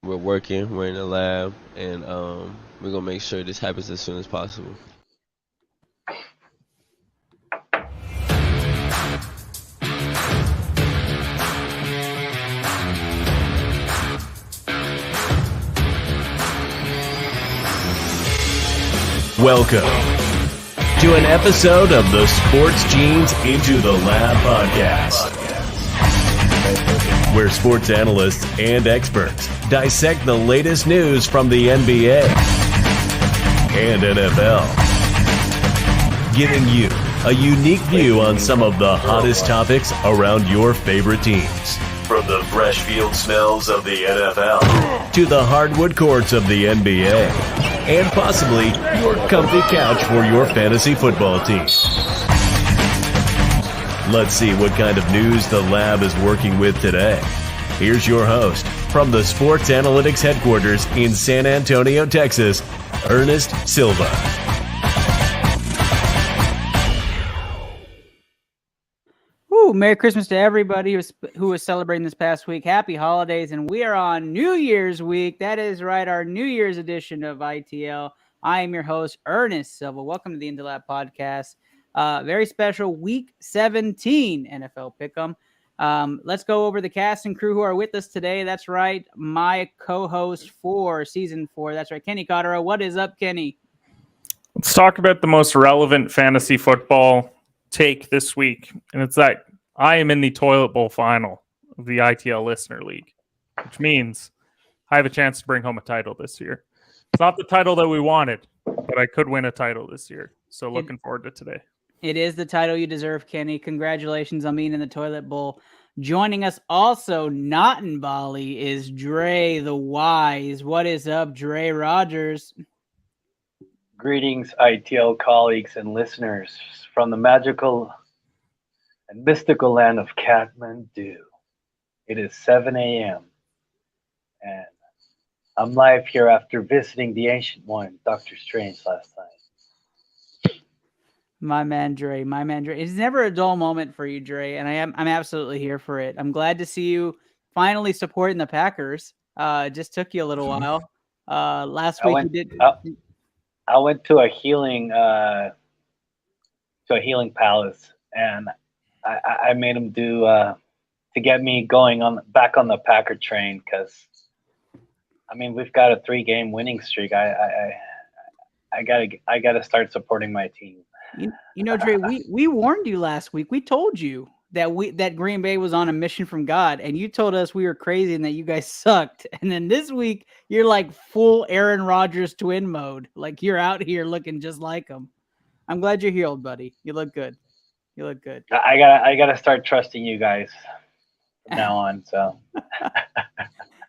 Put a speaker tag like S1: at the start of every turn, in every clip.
S1: We're working. We're in the lab, and we're gonna make sure this happens as soon as possible.
S2: Welcome to an episode of the Sports Genes Into the Lab podcast, where sports analysts and experts dissect the latest news from the NBA and NFL, giving you a unique view on some of the hottest topics around your favorite teams. From the fresh field smells of the NFL to the hardwood courts of the NBA, and possibly your comfy couch for your fantasy football team. Let's see what kind of news the lab is working with today. Here's your host from the Sports Analytics headquarters in San Antonio, Texas, Ernest Silva.
S3: Merry Christmas to everybody who was celebrating this past week. Happy holidays, and we are on New Year's week. That is right, our New Year's edition of ITL. I am your host, Ernest Silva. Welcome to the Into Lab podcast. Very special Week 17 NFL Pick'em. Let's go over the cast and crew who are with us today. That's right, my co-host for Season 4. That's right, Kenny Cotterill. What is up, Kenny?
S4: Let's talk about the most relevant fantasy football take this week, and it's that I am in the toilet bowl final of the ITL Listener League, which means I have a chance to bring home a title this year. It's not the title that we wanted, but I could win a title this year. So looking forward to today.
S3: It is the title you deserve, Kenny. Congratulations on being in the toilet bowl. Joining us also, not in Bali, is Dre the Wise. What is up, Dre Rogers?
S5: Greetings, ITL colleagues and listeners from the magical and mystical land of Kathmandu. It is 7 a.m. and I'm live here after visiting the Ancient One, Dr. Strange, last night.
S3: My man Dre. It's never a dull moment for you, Dre, and I'm absolutely here for it. I'm glad to see you finally supporting the Packers. It just took you a little while. Last week you did.
S5: I went to a healing palace, and I made them do to get me going back on the Packer train, because I mean we've got a 3-game winning streak. I gotta start supporting my team.
S3: You know, Dre, we warned you last week. We told you that Green Bay was on a mission from God, and you told us we were crazy and that you guys sucked. And then this week you're like full Aaron Rodgers twin mode. Like you're out here looking just like him. I'm glad you're healed, buddy. You look good.
S5: I gotta start trusting you guys from now on. So,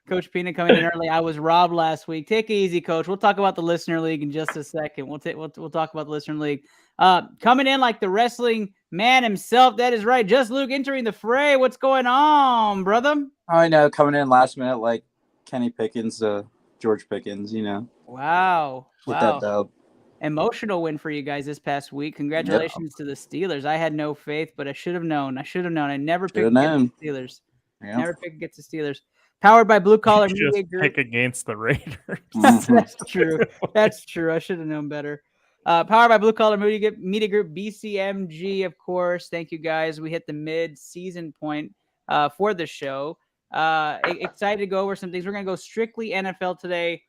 S3: Coach Pina coming in early. I was robbed last week. Take it easy, Coach. We'll talk about the Listener League in just a second. We'll talk about the Listener League. Coming in like the wrestling man himself. That is right. Just Luke entering the fray. What's going on, brother?
S6: I know, coming in last minute like Kenny Pickens, George Pickens. You know.
S3: Wow.
S6: Get that dub.
S3: Emotional win for you guys this past week. Congratulations to the Steelers. I had no faith, but I should have known. I never picked against the Steelers.
S6: Yeah.
S3: Never picked against the Steelers. Powered by Blue Collar Media Group.
S4: Pick against the Raiders.
S3: That's true. I should have known better. Powered by Blue Collar Media Group, BCMG, of course. Thank you, guys. We hit the mid-season point for the show. Excited to go over some things. We're going to go strictly NFL today.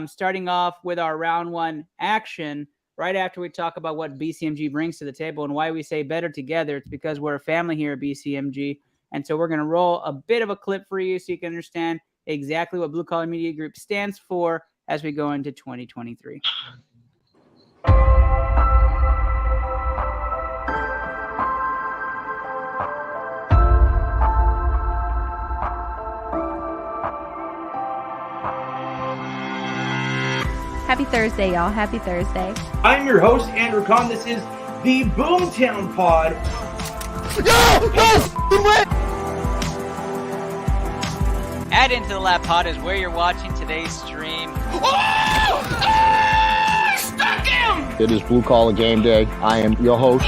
S3: Starting off with our round one action, right after we talk about what BCMG brings to the table and why we say better together. It's because we're a family here at BCMG. And so we're going to roll a bit of a clip for you so you can understand exactly what Blue Collar Media Group stands for as we go into 2023.
S7: Happy Thursday, y'all. Happy Thursday.
S8: I'm your host, Andrew Kahn. This is the Boomtown Pod.
S3: Add Into the Lab Pod is where you're watching today's stream.
S8: Stuck him!
S9: It is Blue Collar Game Day. I am your host.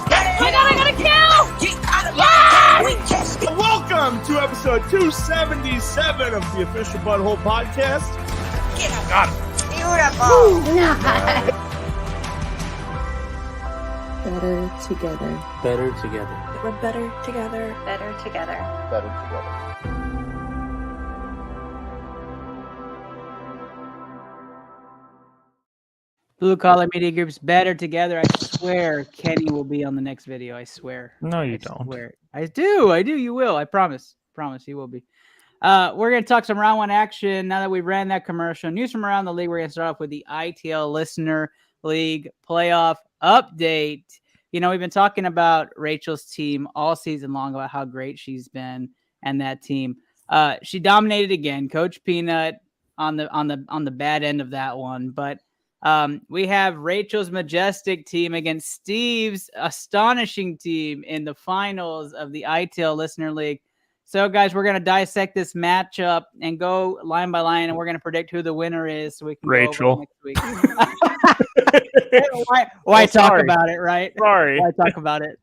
S7: I got a kill!
S8: Welcome to episode
S10: episode 277 of the Official Butthole Podcast. Got it.
S11: Beautiful.
S12: Better together.
S6: Better together.
S12: We're better together.
S7: Better together.
S9: Better together.
S3: Blue Collar Media Group's better together. I swear Kenny will be on the next video. I swear.
S4: No, you
S3: I
S4: don't.
S3: Swear. I do. You will. I promise. Promise he will be. We're going to talk some round one action now that we ran that commercial. News from around the league. We're going to start off with the ITL Listener League playoff update. You know, we've been talking about Rachel's team all season long about how great she's been and that team. She dominated again. Coach Peanut on the bad end of that one, but we have Rachel's majestic team against Steve's astonishing team in the finals of the ITL Listener League. So, guys, we're going to dissect this matchup and go line by line, and we're going to predict who the winner is so we can
S4: Rachel.
S3: go over next week. Why talk about it, right?
S4: Sorry.
S3: Why talk about it?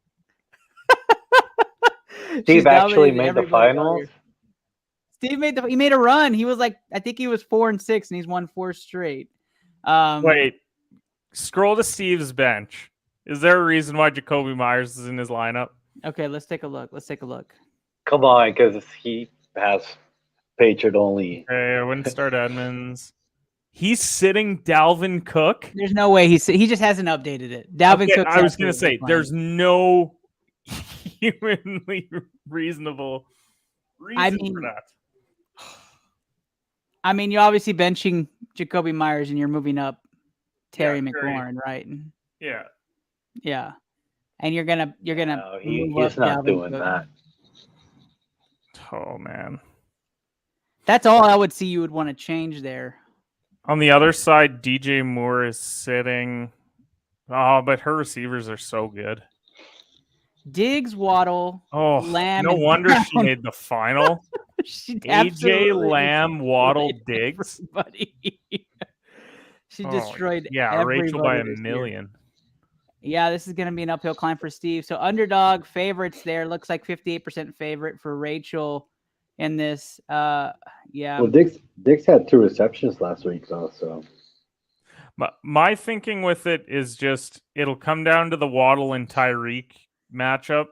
S5: Steve actually made the finals.
S3: Steve made a run. He was like, I think he was 4-6, and he's won 4 straight.
S4: Wait, scroll to Steve's bench. Is there a reason why Jacoby Myers is in his lineup?
S3: Okay, let's take a look.
S5: Come on, because he has Patriot only.
S4: Okay, I wouldn't start Edmonds. He's sitting Dalvin Cook.
S3: There's no way he just hasn't updated it. Dalvin Cook.
S4: I was going to say, there's no humanly reasonable reason for that.
S3: I mean, you're obviously benching Jacoby Myers and you're moving up Terry McLaurin, right?
S4: Yeah.
S3: Yeah. And you're gonna
S5: No, he's not doing that.
S4: Oh man.
S3: That's all I would see you would want to change there.
S4: On the other side, DJ Moore is sitting. Oh, but her receivers are so good.
S3: Diggs, Waddle, Lamb.
S4: No wonder she made the final. AJ, Lamb, Waddle, Diggs.
S3: She destroyed
S4: Rachel by a million.
S3: Yeah, this is going to be an uphill climb for Steve. So underdog favorites there. Looks like 58% favorite for Rachel in this. Yeah.
S13: Well, Diggs had 2 receptions last week, though. So
S4: my thinking with it is just it'll come down to the Waddle and Tyreek matchup.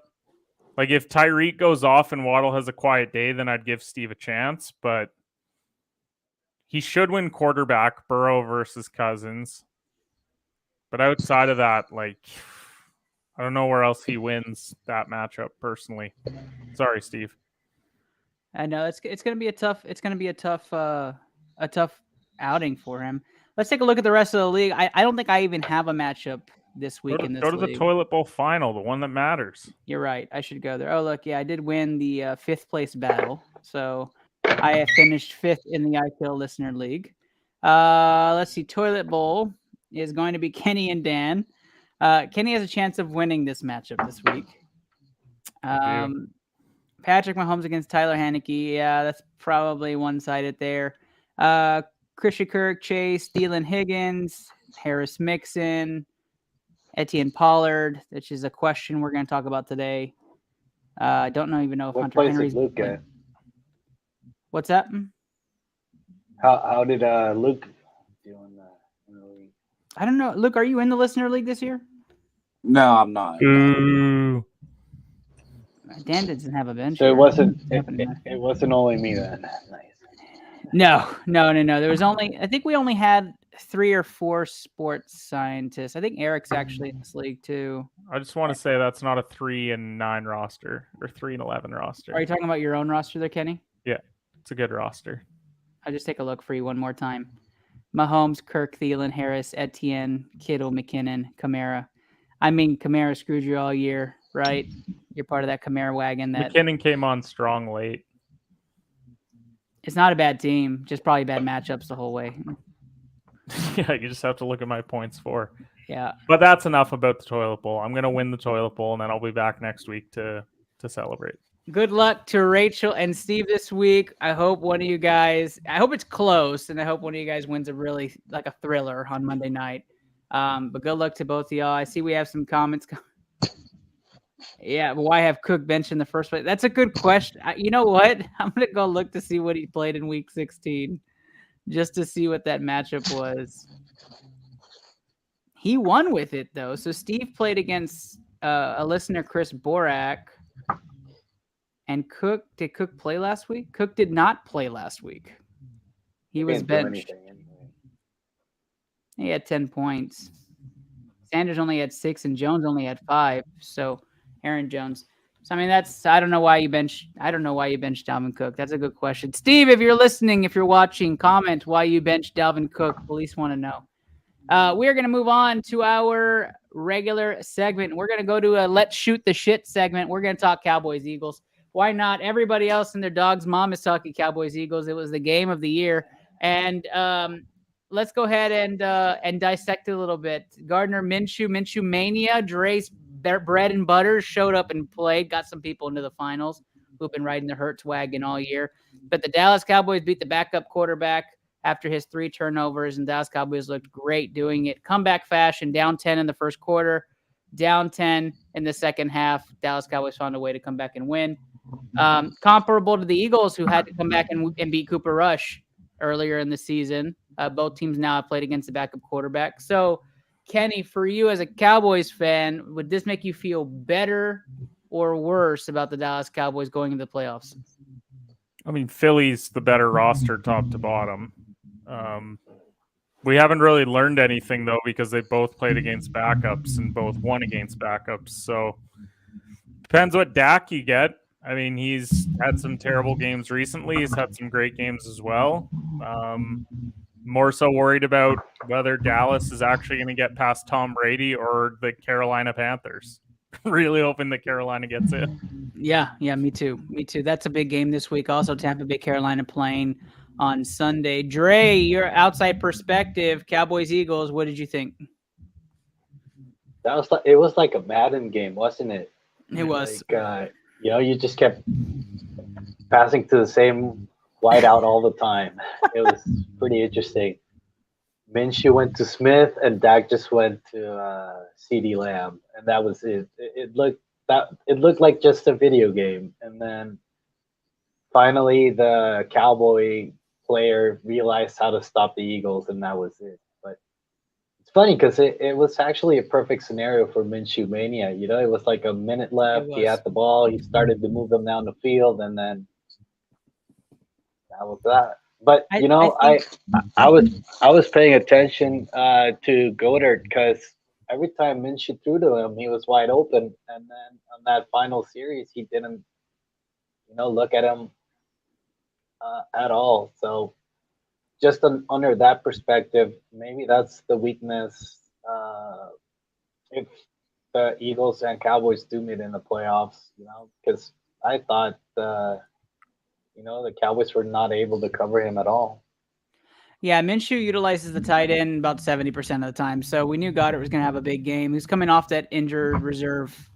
S4: Like if Tyreek goes off and Waddle has a quiet day, then I'd give Steve a chance. But he should win quarterback, Burrow versus Cousins. But outside of that, like, I don't know where else he wins that matchup personally. Sorry, Steve.
S3: I know it's going to be a tough outing for him. Let's take a look at the rest of the league. I don't think I even have a matchup this week in this league.
S4: Go to the Toilet Bowl final, the one that matters.
S3: You're right. I should go there. Oh, look, yeah, I did win the 5th place battle, so I have finished 5th in the ITL Listener League. Let's see. Toilet Bowl is going to be Kenny and Dan. Kenny has a chance of winning this matchup this week. Patrick Mahomes against Tyler Haneke. Yeah, that's probably one-sided there. Christian Kirk, Chase, Thielen Higgins, Harris Mixon, Etienne Pollard, which is a question we're going to talk about today. I don't even know if Hunter Henry's.
S5: What place did Luke get?
S3: What's that?
S5: How did Luke do in the league?
S3: I don't know. Luke, are you in the Listener League this year?
S6: No, I'm not.
S4: Ooh.
S3: Dan doesn't have a bench.
S5: So it wasn't only me then. Nice.
S3: No. There was I think we only had 3 or 4 sports scientists. I think Eric's actually in this league too.
S4: I just want to say that's not a 3-9 roster or 3-11 roster.
S3: Are you talking about your own roster there, Kenny?
S4: Yeah, it's a good roster.
S3: I'll just take a look for you one more time. Mahomes, Kirk, Thielen, Harris, Etienne, Kittle, McKinnon, Kamara. I mean, Kamara screwed you all year, right? You're part of that Kamara wagon. That
S4: McKinnon came on strong late.
S3: It's not a bad team, just probably bad matchups the whole way.
S4: Yeah, you just have to look at my points for.
S3: Yeah.
S4: But that's enough about the Toilet Bowl. I'm going to win the Toilet Bowl, and then I'll be back next week to celebrate.
S3: Good luck to Rachel and Steve this week. I hope it's close, and I hope one of you guys wins a thriller on Monday night. But good luck to both of y'all. I see we have some comments. Yeah, but why have Cook bench in the first place? That's a good question. You know what? I'm gonna go look to see what he played in Week 16, just to see what that matchup was. He won with it though. So Steve played against a listener, Chris Borak, and Cook. Did Cook play last week? Cook did not play last week. He was benched.
S5: Anyway.
S3: He had 10 points. Sanders only had 6, and Jones only had 5. So Aaron Jones. So I mean, I don't know why you benched Dalvin Cook. That's a good question. Steve, if you're listening, if you're watching, comment why you benched Dalvin Cook. Police want to know. We are going to move on to our regular segment. We're going to go to a Let's Shoot the Shit segment. We're going to talk Cowboys Eagles. Why not? Everybody else and their dog's mom is talking Cowboys Eagles. It was the game of the year. And let's go ahead and dissect it a little bit. Gardner Minshew Mania, Dre's bread and butter showed up and played, got some people into the finals who've been riding the Hurts wagon all year. But the Dallas Cowboys beat the backup quarterback after his 3 turnovers, and Dallas Cowboys looked great doing it. Comeback fashion, down 10 in the first quarter, down 10 in the second half. Dallas Cowboys found a way to come back and win. Comparable to the Eagles, who had to come back and beat Cooper Rush earlier in the season. Both teams now have played against the backup quarterback. So, Kenny, for you as a Cowboys fan, would this make you feel better or worse about the Dallas Cowboys going into the playoffs?
S4: I mean, Philly's the better roster top to bottom. We haven't really learned anything, though, because they both played against backups and both won against backups. So, depends what Dak you get. I mean, he's had some terrible games recently. He's had some great games as well. More so worried about whether Dallas is actually going to get past Tom Brady or the Carolina Panthers. Really hoping that Carolina gets it.
S3: Yeah, me too. That's a big game this week. Also, Tampa Bay, Carolina playing on Sunday. Dre, your outside perspective, Cowboys Eagles. What did you think?
S5: It was like a Madden game, wasn't it?
S3: It was.
S5: Like, you just kept passing to the same wideout all the time. It was pretty interesting. Minshew went to Smith, and Dak just went to CeeDee Lamb, and that was it. It looked like just a video game, and then finally the Cowboy player realized how to stop the Eagles, and that was it. But it's funny because it was actually a perfect scenario for Minshew Mania. It was like a minute left. He had the ball. He started to move them down the field, and then that was that. But I was paying attention to Goddard because every time Minshew threw to him, he was wide open, and then on that final series, he didn't, look at him at all. So just under that perspective, maybe that's the weakness. If the Eagles and Cowboys do meet in the playoffs, because I thought the Cowboys were not able to cover him at all.
S3: Yeah, Minshew utilizes the tight end about 70% of the time. So we knew Goddard was going to have a big game. He was coming off that injured reserve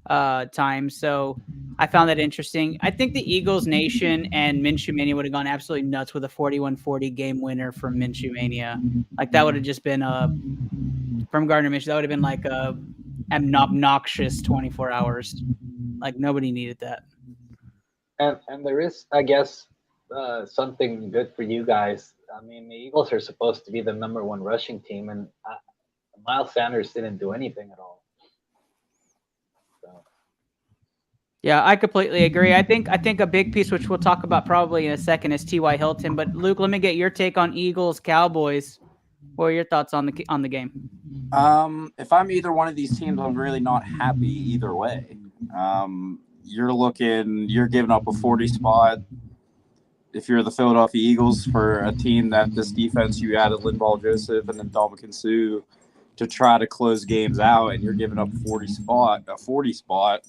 S3: time. So I found that interesting. I think the Eagles Nation and Minshew Mania would have gone absolutely nuts with a 41-40 game winner from Minshew Mania. Like that would have just been from Gardner Minshew. That would have been like an obnoxious 24 hours. Like nobody needed that.
S5: And there is, I guess, something good for you guys. I mean, the Eagles are supposed to be the number 1 rushing team, and Miles Sanders didn't do anything at all. So.
S3: Yeah, I completely agree. I think a big piece, which we'll talk about probably in a second, is T.Y. Hilton. But Luke, let me get your take on Eagles Cowboys. What are your thoughts on the game?
S6: If I'm either one of these teams, I'm really not happy either way. You're giving up a 40 spot. If you're the Philadelphia Eagles for a team that this defense, you added Linval Joseph and then Ndamukong Suh to try to close games out, and you're giving up a 40 spot.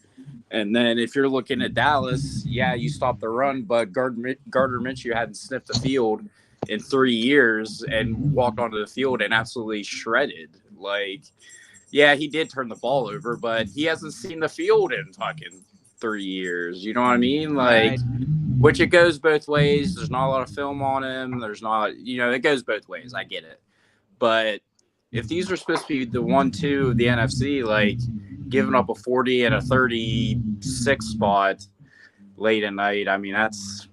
S6: And then if you're looking at Dallas, yeah, you stopped the run, but Gardner Minshew hadn't sniffed the field in 3 years and walked onto the field and absolutely shredded. Like, yeah, he did turn the ball over, but he hasn't seen the field in fucking 3 years. You know what I mean? Like, right. Which it goes both ways. There's not a lot of film on him. There's not, it goes both ways. I get it. But if these are supposed to be the 1-2 of the NFC, like, giving up a 40 and a 36 spot late at night. I mean, that's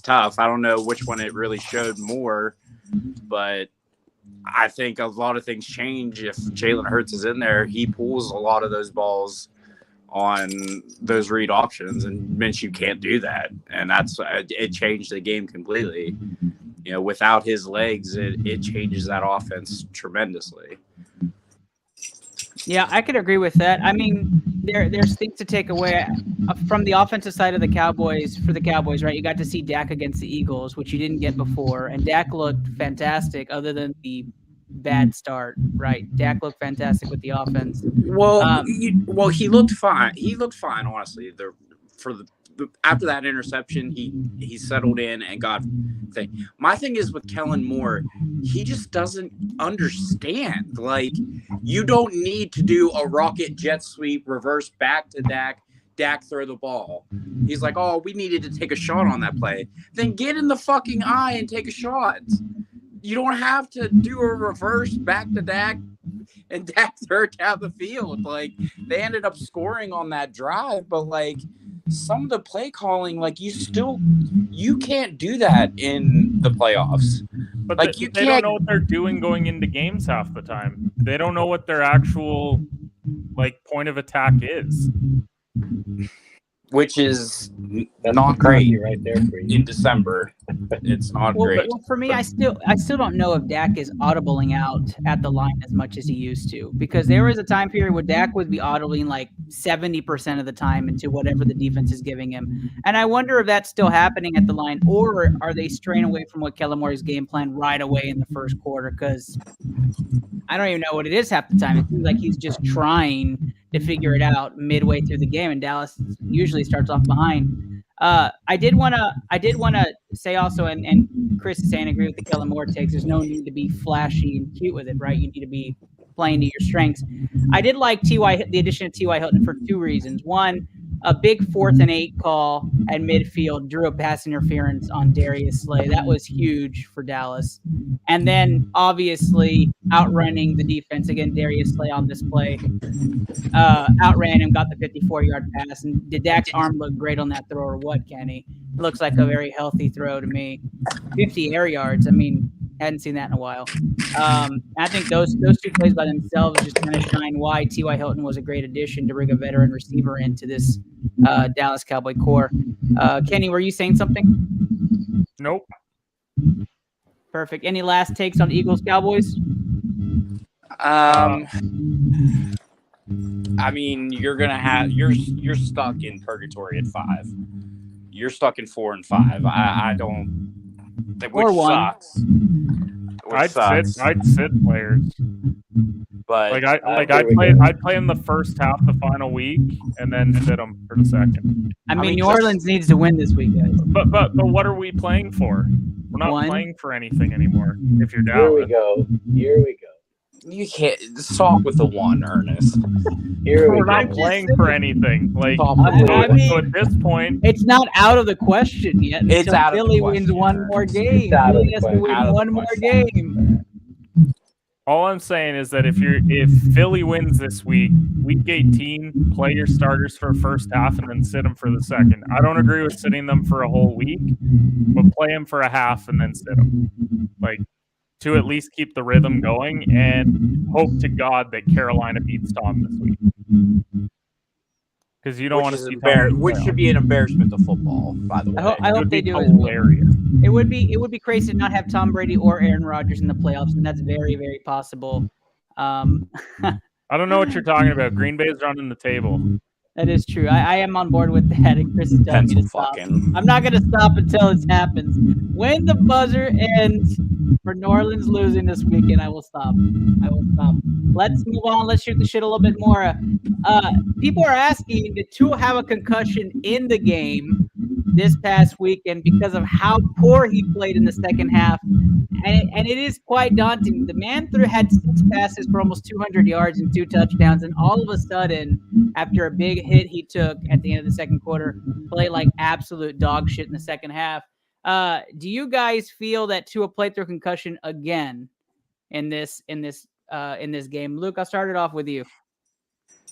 S6: tough. I don't know which one it really showed more, but I think a lot of things change if Jalen Hurts is in there. He pulls a lot of those balls on those read options, and Minshew can't do that, and it changed the game completely. You know, without his legs, it changes that offense tremendously.
S3: Yeah, I could agree with that. I mean, there's things to take away from the offensive side of the Cowboys. For the Cowboys, right? You got to see Dak against the Eagles, which you didn't get before, and Dak looked fantastic. Other than the bad start, right? Dak looked fantastic with the offense.
S6: Well, he looked fine. He looked fine, honestly. After that interception, he settled in and got thing. My thing is with Kellen Moore, he just doesn't understand. Like, you don't need to do a rocket jet sweep, reverse back to Dak throw the ball. He's like, oh, we needed to take a shot on that play. Then get in the fucking eye and take a shot. You don't have to do a reverse back to Dak and Dak throw it down the field. Like, they ended up scoring on that drive, but like some of the play calling, like you can't do that in the playoffs.
S4: But
S6: like
S4: they don't know what they're doing going into games half the time. They don't know what their actual like point of attack is.
S6: Which is not great
S13: right there for you.
S6: in December. It's not great.
S3: Well, for me, I still don't know if Dak is audibling out at the line as much as he used to, because there was a time period where Dak would be audibling like 70% of the time into whatever the defense is giving him. And I wonder if that's still happening at the line, or are they straying away from what Kellen Moore's game plan right away in the first quarter? Because I don't even know what it is half the time. It seems like he's just trying to figure it out midway through the game, and Dallas usually starts off behind. I did want to say also, and Chris is saying, agree with the Kellen Moore takes. There's no need to be flashy and cute with it, right? You need to be playing to your strengths. I did like the addition of T.Y. Hilton for two reasons. One, a big 4th and 8 call at midfield drew a pass interference on Darius Slay. That was huge for Dallas. And then obviously outrunning the defense again, Darius Slay on this play. Outran him, got the 54-yard pass. And did Dak's arm look great on that throw or what, Kenny? It looks like a very healthy throw to me. 50 air yards. I mean, hadn't seen that in a while. I think those two plays by themselves just kind of shine why T.Y. Hilton was a great addition to bring a veteran receiver into this Dallas Cowboy core. Kenny, were you saying something?
S4: Nope.
S3: Perfect. Any last takes on Eagles Cowboys?
S6: I mean, you're stuck in purgatory at 5. You're stuck in 4 and 5. I don't. Which sucks.
S4: I'd sit players.
S6: But
S4: I'd play in the first half the final week and then sit them for the second.
S3: I mean New Orleans needs to win this week, guys.
S4: But what are we playing for? We're not playing for anything anymore. If you're down,
S13: Here we go.
S6: You can't stop with the 1, Ernest.
S4: We're not playing for anything. Like,
S3: I mean,
S4: so at this point,
S3: it's not out of the question yet.
S6: It's out of the
S3: Philly
S6: question.
S3: wins one more game. Philly has to win one more game.
S4: all I'm saying is that if Philly wins this week 18, play your starters for first half and then sit them for the second. I don't agree with sitting them for a whole week, but play them for a half and then sit them. Like, to at least keep the rhythm going and hope to God that Carolina beats Tom this week. Because you don't want to see
S6: which should be an embarrassment to football, by the way.
S3: I hope they do.
S4: Hilarious.
S3: It would be crazy to not have Tom Brady or Aaron Rodgers in the playoffs, and that's very, very possible.
S4: I don't know what you're talking about. Green Bay is running the table.
S3: That is true. I am on board with that, and Chris is telling me to stop. I'm not going to stop until it happens. When the buzzer ends for New Orleans losing this weekend, I will stop. Let's move on. Let's shoot the shit a little bit more. People are asking, did Tua have a concussion in the game this past weekend because of how poor he played in the second half? And it is quite daunting. The man had 6 passes for almost 200 yards and 2 touchdowns, and all of a sudden, after a big hit he took at the end of the second quarter, played like absolute dog shit in the second half. Do you guys feel that Tua played through concussion again in this game? Luke, I'll start it off with you.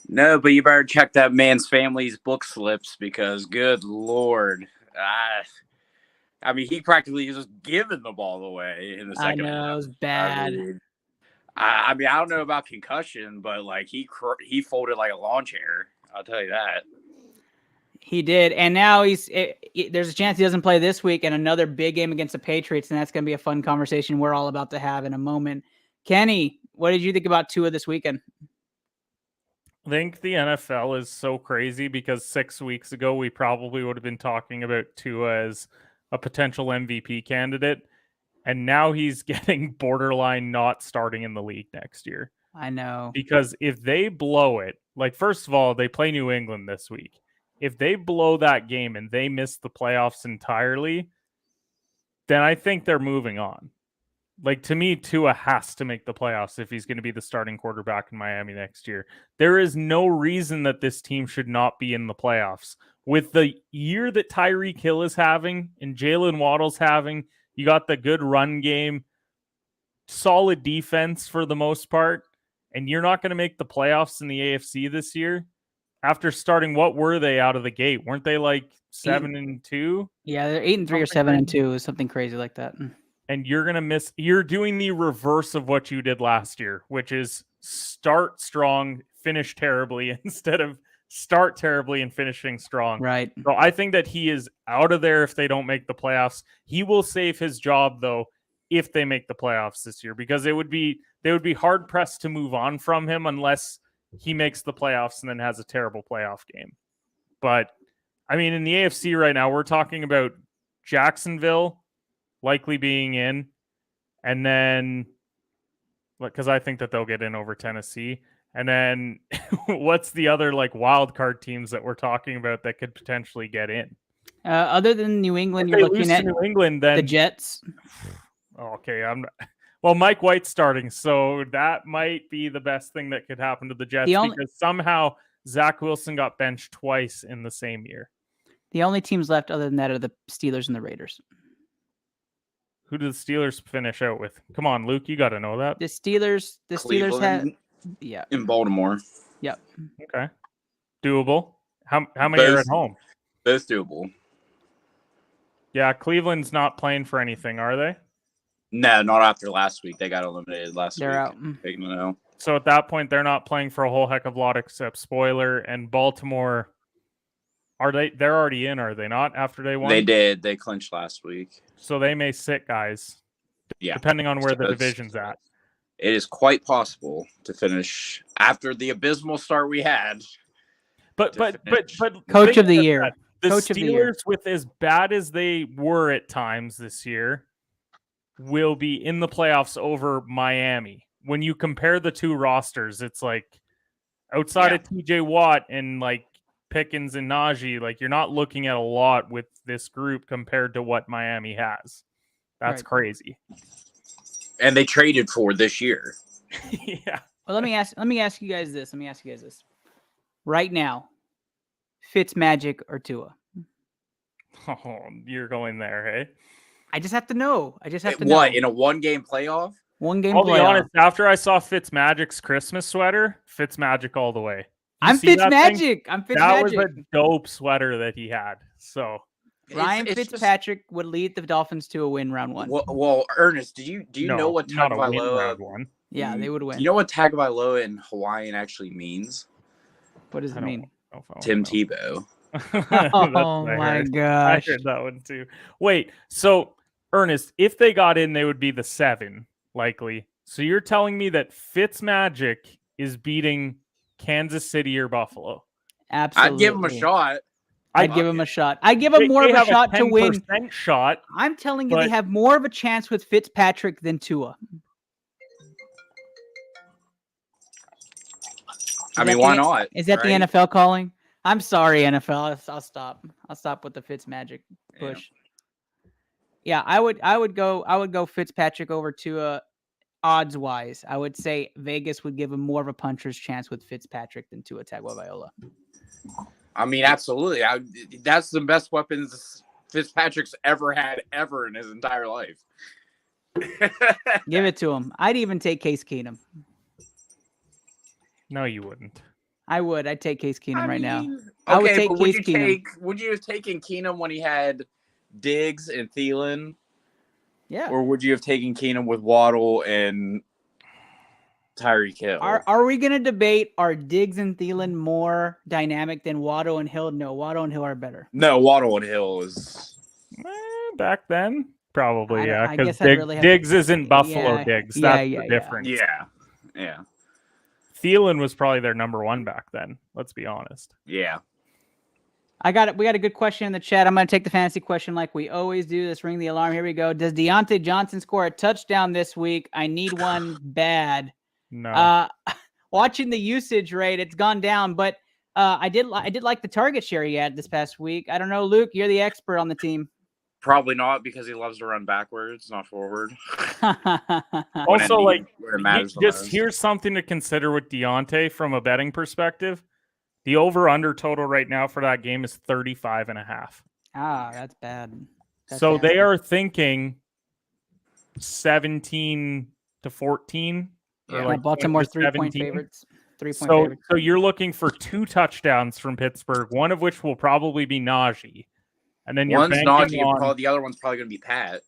S6: No, but you better check that man's family's book slips because, good Lord. I mean, he practically was just giving the ball away in the second half.
S3: I know, it was bad.
S6: I mean, I don't know about concussion, but like he folded like a lawn chair. I'll tell you that.
S3: He did, and now there's a chance he doesn't play this week, and another big game against the Patriots, and that's going to be a fun conversation we're all about to have in a moment. Kenny, what did you think about Tua this weekend?
S4: I think the NFL is so crazy because 6 weeks ago we probably would have been talking about Tua as a potential MVP candidate, and now he's getting borderline not starting in the league next year.
S3: I know.
S4: Because if they blow it, like first of all, they play New England this week. If they blow that game and they miss the playoffs entirely, then I think they're moving on. Like, to me, Tua has to make the playoffs if he's going to be the starting quarterback in Miami next year. There is no reason that this team should not be in the playoffs. With the year that Tyreek Hill is having and Jalen Waddle's having, you got the good run game, solid defense for the most part, and you're not going to make the playoffs in the AFC this year. After starting, what were they out of the gate? Weren't they like 7-2?
S3: Yeah, they're 8-3 or 7-2, something crazy like that.
S4: And you're going to miss. You're doing the reverse of what you did last year, which is start strong, finish terribly, instead of start terribly and finishing strong.
S3: Right.
S4: So I think that he is out of there if they don't make the playoffs. He will save his job though if they make the playoffs this year, because they would be hard pressed to move on from him unless he makes the playoffs and then has a terrible playoff game. But I mean, in the AFC right now, we're talking about Jacksonville likely being in, and then because I think that they'll get in over Tennessee. And then what's the other like wild card teams that we're talking about that could potentially get in?
S3: Other than New England, you're looking at
S4: New England, then
S3: the Jets.
S4: Okay, well, Mike White's starting, so that might be the best thing that could happen to the Jets because somehow Zach Wilson got benched twice in the same year.
S3: The only teams left other than that are the Steelers and the Raiders.
S4: Who do the Steelers finish out with? Come on, Luke, you got to know that.
S3: The Steelers have
S6: in Baltimore.
S3: Yep.
S4: Okay. Doable. How many are at home?
S6: Both doable.
S4: Yeah, Cleveland's not playing for anything, are they?
S6: No, not after last week. They got eliminated last week.
S3: They're out.
S4: So at that point, they're not playing for a whole heck of a lot except spoiler. And Baltimore, they're already in, are they not, after they won?
S6: They did. They clinched last week.
S4: So they may sit guys.
S6: Yeah.
S4: Depending on where the division's at.
S6: It is quite possible to finish after the abysmal start we had.
S4: But
S3: coach of the year.
S4: The Steelers, with as bad as they were at times this year, will be in the playoffs over Miami. When you compare the two rosters, it's like outside of TJ Watt and like Pickens and Najee, like you're not looking at a lot with this group compared to what Miami has. That's crazy.
S6: And they traded for this year.
S4: Yeah.
S3: Well, let me ask you guys this. Right now, Fitzmagic or Tua?
S4: Oh, you're going there, hey?
S3: I just have to know.
S6: What, in a one-game playoff?
S4: I'll be honest, after I saw Fitzmagic's Christmas sweater, Fitzmagic all the way.
S3: I'm Fitzmagic.
S4: That was a dope sweater that he had. So
S3: Ryan Fitzpatrick would lead the Dolphins to a win round one.
S6: Well, Ernest, do you know what Tagovailoa?
S3: Yeah, they would win.
S6: Do you know what Tagovailoa in Hawaiian actually means?
S3: What does it mean?
S6: Tim Tebow.
S3: Oh my gosh.
S4: I heard that one too. Wait, so Ernest, if they got in, they would be the 7, likely. So you're telling me that Fitzmagic is beating Kansas City or Buffalo?
S3: Absolutely.
S6: I'd give him a shot.
S3: I'd give him a shot. I'd give him more of a shot to win.
S4: Shot.
S3: I'm telling you, they have more of a chance with Fitzpatrick than Tua.
S6: I mean, why not?
S3: Is that the NFL calling? I'm sorry, NFL. I'll stop. I'll stop with the Fitzmagic push. Yeah, I would go Fitzpatrick over Tua odds wise. I would say Vegas would give him more of a puncher's chance with Fitzpatrick than Tua Tagovailoa.
S6: I mean, absolutely. That's the best weapons Fitzpatrick's ever had in his entire life.
S3: Give it to him. I'd even take Case Keenum.
S4: No, you wouldn't.
S3: I would. I'd take Case Keenum right now.
S6: Okay,
S3: I would take
S6: but would
S3: Case
S6: you
S3: Keenum.
S6: would you have taken Keenum when he had Diggs and Thielen?
S3: Yeah.
S6: Or would you have taken Keenum with Waddle and Tyreek Hill?
S3: Are we going to debate, are Diggs and Thielen more dynamic than Waddle and Hill? No, Waddle and Hill are better.
S6: No, Waddle and Hill is...
S4: back then, probably, yeah.
S3: I guess
S4: Because
S3: really
S4: Diggs isn't Buffalo
S3: yeah,
S4: Diggs.
S3: yeah,
S4: That's
S3: yeah,
S4: the difference.
S6: Yeah.
S4: Thielen was probably their number one back then. Let's be honest.
S6: Yeah.
S3: We got a good question in the chat. I'm going to take the fantasy question like we always do. Let's ring the alarm. Here we go. Does Deontay Johnson score a touchdown this week? I need one bad.
S4: No.
S3: Watching the usage rate, it's gone down, but I did like the target share he had this past week. I don't know, Luke, you're the expert on the team.
S6: Probably not, because he loves to run backwards, not forward.
S4: Also, like,
S6: just
S4: here's something to consider with Deontay from a betting perspective. The over-under total right now for that game is 35.5.
S3: Ah, that's bad.
S4: So they are thinking 17 to 14.
S3: Yeah, like Baltimore 3-point favorites. 3-point favorites.
S4: So you're looking for 2 touchdowns from Pittsburgh, one of which will probably be Najee. And then you're
S6: one's
S4: banking
S6: Najee,
S4: on...
S6: the other one's probably going to be Pat.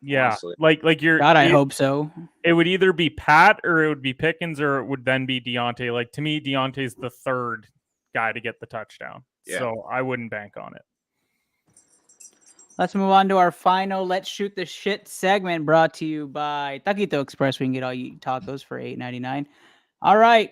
S4: Yeah,
S6: honestly.
S4: like you're...
S3: God, I hope so.
S4: It would either be Pat or it would be Pickens or it would then be Deontay. Like, to me, Deontay's the third guy to get the touchdown. Yeah. So I wouldn't bank on it.
S3: Let's move on to our final Let's Shoot the Shit segment, brought to you by Taquito Express. We can get all you tacos for $8.99. All right.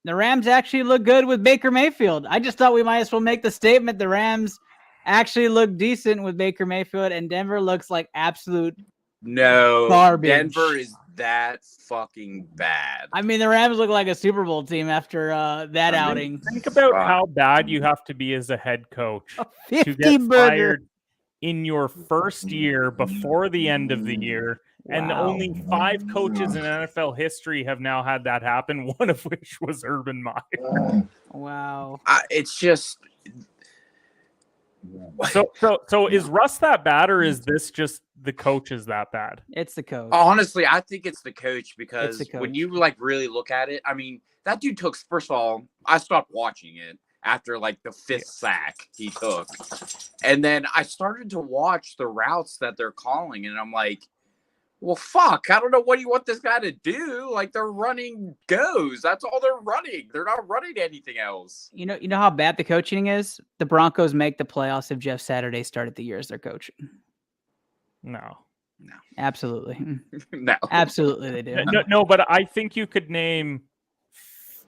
S3: The Rams actually look good with Baker Mayfield. I just thought we might as well make the statement the Rams actually look decent with Baker Mayfield, and Denver looks like absolute garbage.
S6: Denver is that fucking bad.
S3: I mean, the Rams look like a Super Bowl team after that outing.
S4: Think about how bad you have to be as a head coach to get fired in your first year before the end of the year. Wow. And only 5 coaches in NFL history have now had that happen, one of which was Urban Meyer.
S3: Wow.
S6: It's just...
S4: So is Russ that bad, or is this just the coach is that bad?
S3: It's the coach.
S6: Honestly, I think it's the coach, because when you really look at it, I mean, that dude took, first of all, I stopped watching it after the 5th sack he took. And then I started to watch the routes that they're calling, and I'm like, well, fuck, I don't know what you want this guy to do. They're running goes. That's all they're running. They're not running anything else.
S3: You know how bad the coaching is? The Broncos make the playoffs if Jeff Saturday started the year as their coach.
S4: No.
S3: Absolutely.
S6: No.
S3: Absolutely they do.
S4: No, but I think you could name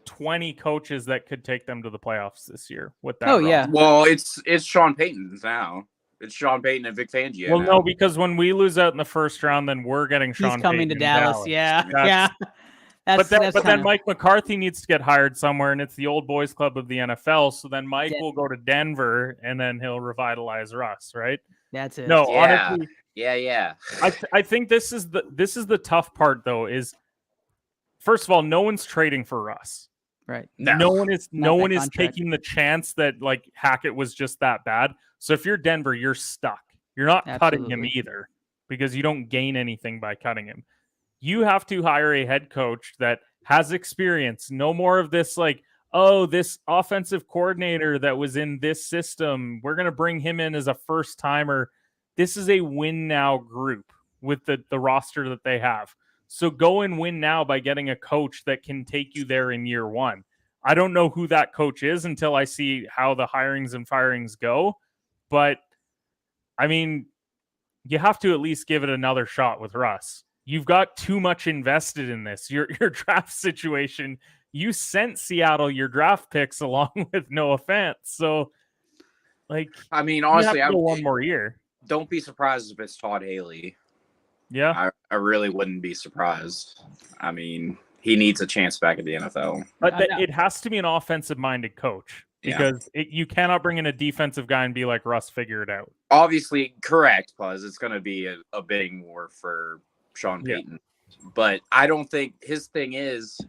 S4: 20 coaches that could take them to the playoffs this year with that.
S3: Yeah.
S6: Well, it's Sean Payton's now. It's Sean Payton and Vic Fangio.
S4: Well, no, because when we lose out in the first round, then we're getting Sean Payton.
S3: He's coming to Dallas. Yeah. Yeah.
S4: But then Mike McCarthy needs to get hired somewhere, and it's the old boys club of the NFL. So then Mike will go to Denver, and then he'll revitalize Russ, right?
S3: That's it.
S4: No, honestly,
S6: yeah.
S4: I think this is the tough part, though. Is first of all, no one's trading for Russ.
S3: Right.
S4: No one is taking the chance that Hackett was just that bad. So if you're Denver, you're stuck. You're not cutting him either, because you don't gain anything by cutting him. You have to hire a head coach that has experience. No more of this this offensive coordinator that was in this system, we're going to bring him in as a first timer. This is a win now group with the roster that they have. So go and win now by getting a coach that can take you there in year 1. I don't know who that coach is until I see how the hirings and firings go. But, I mean, you have to at least give it another shot with Russ. You've got too much invested in this. Your draft situation, you sent Seattle your draft picks along with Noah Fant. So,
S6: I mean, honestly,
S4: I'm one more year.
S6: Don't be surprised if it's Todd Haley.
S4: Yeah.
S6: I really wouldn't be surprised. I mean, he needs a chance back at the NFL.
S4: But it has to be an offensive-minded coach, because you cannot bring in a defensive guy and be like, Russ, figure it out.
S6: Obviously, correct, because it's going to be a bidding war for Sean Payton. Yeah. But I don't think his thing is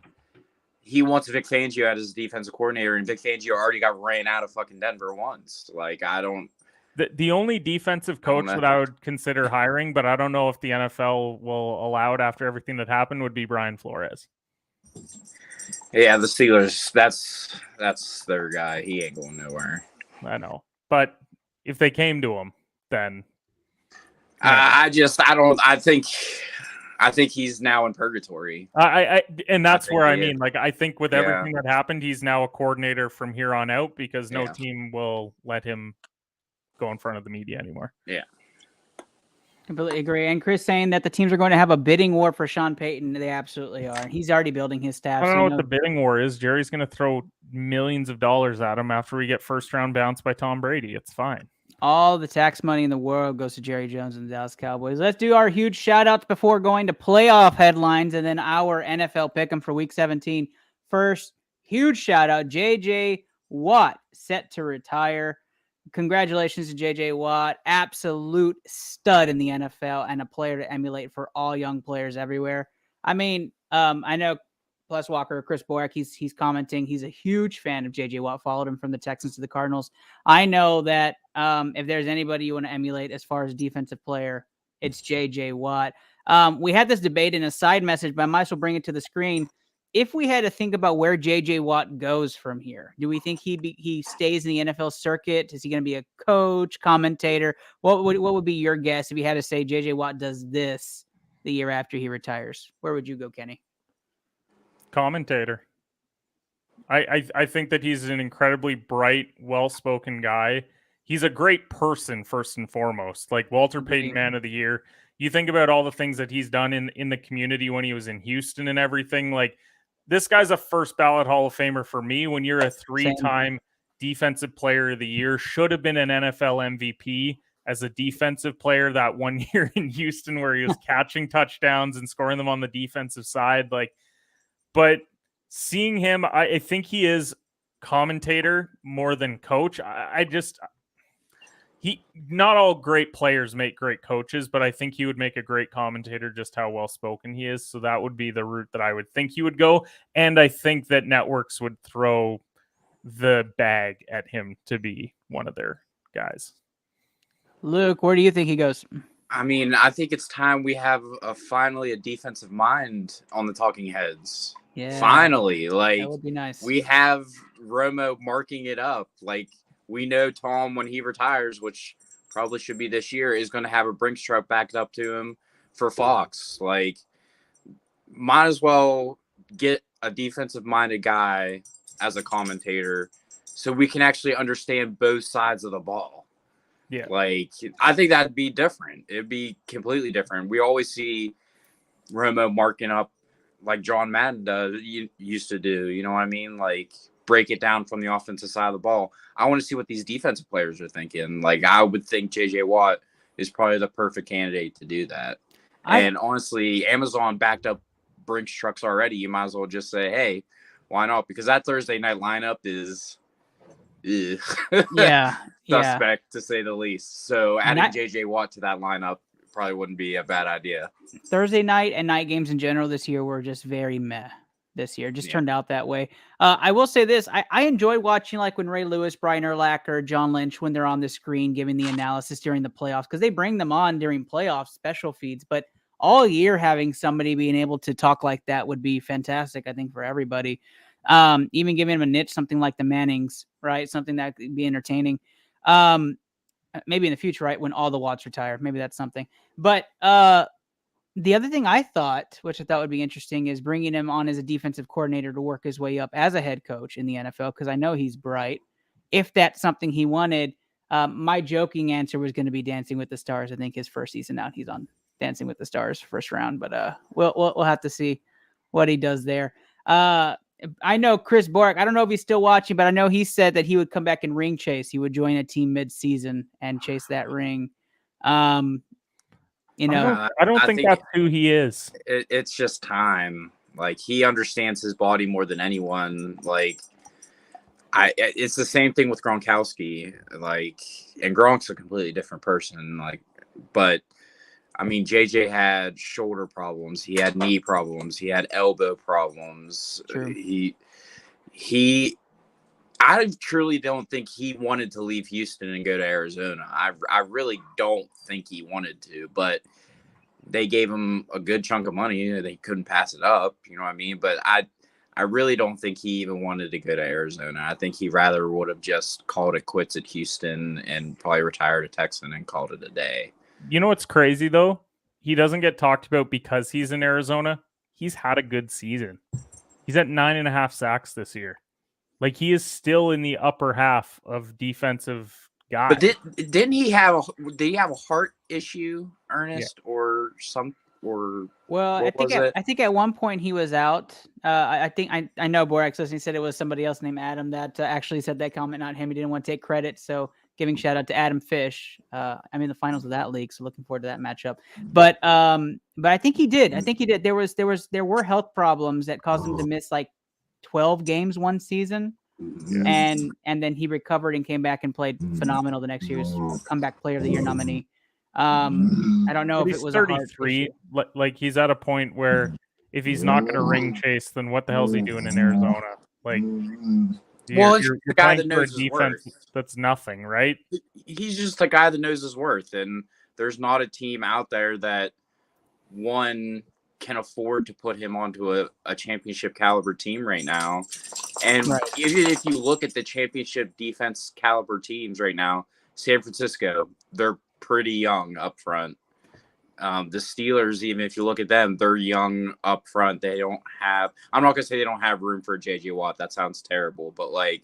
S6: he wants Vic Fangio as his defensive coordinator, and Vic Fangio already got ran out of fucking Denver once. I don't...
S4: The only defensive coach that I would consider hiring, but I don't know if the NFL will allow it after everything that happened, would be Brian Flores.
S6: Yeah, the Steelers. That's their guy. He ain't going nowhere.
S4: I know, but if they came to him, then
S6: I think he's now in purgatory.
S4: And that's where I
S6: he is.
S4: mean, like, I think with everything that happened, he's now a coordinator from here on out because no team will let him go in front of the media anymore.
S6: Yeah.
S3: Completely agree. And Chris saying that the teams are going to have a bidding war for Sean Payton. They absolutely are. He's already building his staff.
S4: I don't know what the bidding war is. Jerry's going to throw millions of dollars at him after we get first round bounce by Tom Brady. It's fine.
S3: All the tax money in the world goes to Jerry Jones and the Dallas Cowboys. Let's do our huge shout outs before going to playoff headlines and then our NFL pick'em for week 17. First, huge shout out, JJ Watt set to retire. Congratulations to JJ Watt, absolute stud in the NFL and a player to emulate for all young players everywhere. I mean, I know Plus Walker, Chris Borak, he's commenting. He's a huge fan of JJ Watt, followed him from the Texans to the Cardinals. I know that if there's anybody you want to emulate as far as defensive player, it's JJ Watt. We had this debate in a side message, but I might as well bring it to the screen. If we had to think about where JJ Watt goes from here, do we think he stays in the NFL circuit? Is he going to be a coach, commentator? What would be your guess if you had to say JJ Watt does this the year after he retires? Where would you go, Kenny?
S4: Commentator. I think that he's an incredibly bright, well-spoken guy. He's a great person, first and foremost. Like Walter Payton, Man of the Year. You think about all the things that he's done in the community when he was in Houston and everything. Like, this guy's a first ballot Hall of Famer for me. When you're a three-time defensive player of the year, should have been an NFL MVP as a defensive player that one year in Houston where he was catching touchdowns and scoring them on the defensive side. Like, but seeing him, I think he is commentator more than coach. Not all great players make great coaches, but I think he would make a great commentator just how well spoken he is. So that would be the route that I would think he would go. And I think that networks would throw the bag at him to be one of their guys.
S3: Luke, where do you think he goes?
S6: I mean, I think it's time we have finally a defensive mind on the talking heads.
S3: Yeah.
S6: Finally. Like,
S3: that would be nice.
S6: We have Romo marking it up. Like, we know Tom, when he retires, which probably should be this year, is going to have a Brinks truck backed up to him for Fox. Like, might as well get a defensive-minded guy as a commentator so we can actually understand both sides of the ball.
S4: Yeah.
S6: Like, I think that'd be different. It'd be completely different. We always see Romo marking up like John Madden used to do. You know what I mean? Like, break it down from the offensive side of the ball. I want to see what these defensive players are thinking. Like, I would think JJ Watt is probably the perfect candidate to do that. And honestly, Amazon backed up Brinks trucks already. You might as well just say, hey, why not? Because that Thursday night lineup is suspect to say the least. So adding JJ Watt to that lineup probably wouldn't be a bad idea.
S3: Thursday night and night games in general this year were just very meh. This year just turned out that way. I will say this. I enjoy watching, like, when Ray Lewis, Brian Urlacher, John Lynch, when they're on the screen giving the analysis during the playoffs, because they bring them on during playoff special feeds. But all year having somebody being able to talk like that would be fantastic, I think, for everybody. Even giving them a niche, something like the Mannings, right? Something that could be entertaining. Maybe in the future, right? When all the Watts retire, maybe that's something. But the other thing I thought, which I thought would be interesting, is bringing him on as a defensive coordinator to work his way up as a head coach in the NFL, because I know he's bright. If that's something he wanted, my joking answer was going to be Dancing with the Stars. I think his first season out, he's on Dancing with the Stars first round, but we'll have to see what he does there. I know Chris Borak, I don't know if he's still watching, but I know he said that he would come back and ring chase. He would join a team mid-season and chase that ring. You know,
S4: I don't think that's who he is.
S6: It's just time. Like, he understands his body more than anyone. Like, it's the same thing with Gronkowski. Like, and Gronk's a completely different person. Like, but I mean, JJ had shoulder problems. He had knee problems. He had elbow problems.
S3: True.
S6: I truly don't think he wanted to leave Houston and go to Arizona. I really don't think he wanted to, but they gave him a good chunk of money. They couldn't pass it up. You know what I mean? But I I really don't think he even wanted to go to Arizona. I think he rather would have just called it quits at Houston and probably retired a Texan and called it a day.
S4: You know what's crazy, though? He doesn't get talked about because he's in Arizona. He's had a good season. He's at 9.5 sacks this year. Like, he is still in the upper half of defensive guys.
S6: But did he have a heart issue, Ernest, or some? Or
S3: well, I think at one point he was out. I think I know Borax listening said it was somebody else named Adam that actually said that comment, not him. He didn't want to take credit, so giving shout out to Adam Fish. I'm in the finals of that league, so looking forward to that matchup. But I think he did. I think he did. There were health problems that caused him to miss like 12 games one season. And then he recovered and came back and played phenomenal the next year. He was comeback player of the year nominee. I don't know if it was
S4: 33. Like, he's at a point where if he's not going to ring chase, then what the hell is he doing in Arizona? Like, you're
S6: the guy that
S4: playing for a
S6: knows his worth.
S4: defense that's nothing, right?
S6: He's just a guy that knows his worth, and there's not a team out there that can afford to put him onto a championship caliber team right now. And even if you look at the championship defense caliber teams right now, San Francisco, they're pretty young up front. The Steelers, even if you look at them, they're young up front. They don't have, I'm not going to say they don't have room for JJ Watt. That sounds terrible, but like,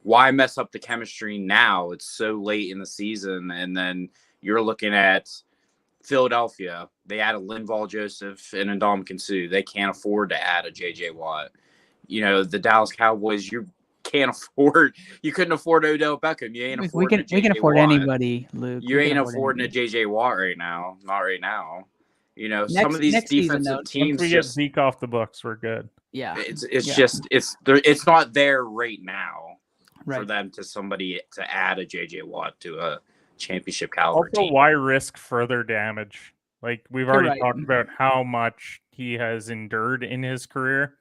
S6: why mess up the chemistry now? It's so late in the season. And then you're looking at Philadelphia. They added Linval Joseph and Ndamukong Suh. They can't afford to add a JJ Watt. You know, the Dallas Cowboys, you couldn't afford Odell Beckham. You ain't affording
S3: we can afford
S6: Watt.
S3: anybody, Luke.
S6: You ain't affording a JJ Watt right now. Not right now. You know, some of these defensive teams.
S4: Once we get Zeke off the books, we're good.
S3: Yeah.
S6: It's not there right now for them to add a JJ Watt to a championship caliber team.
S4: Why risk further damage? Like, we've already talked about how much he has endured in his career.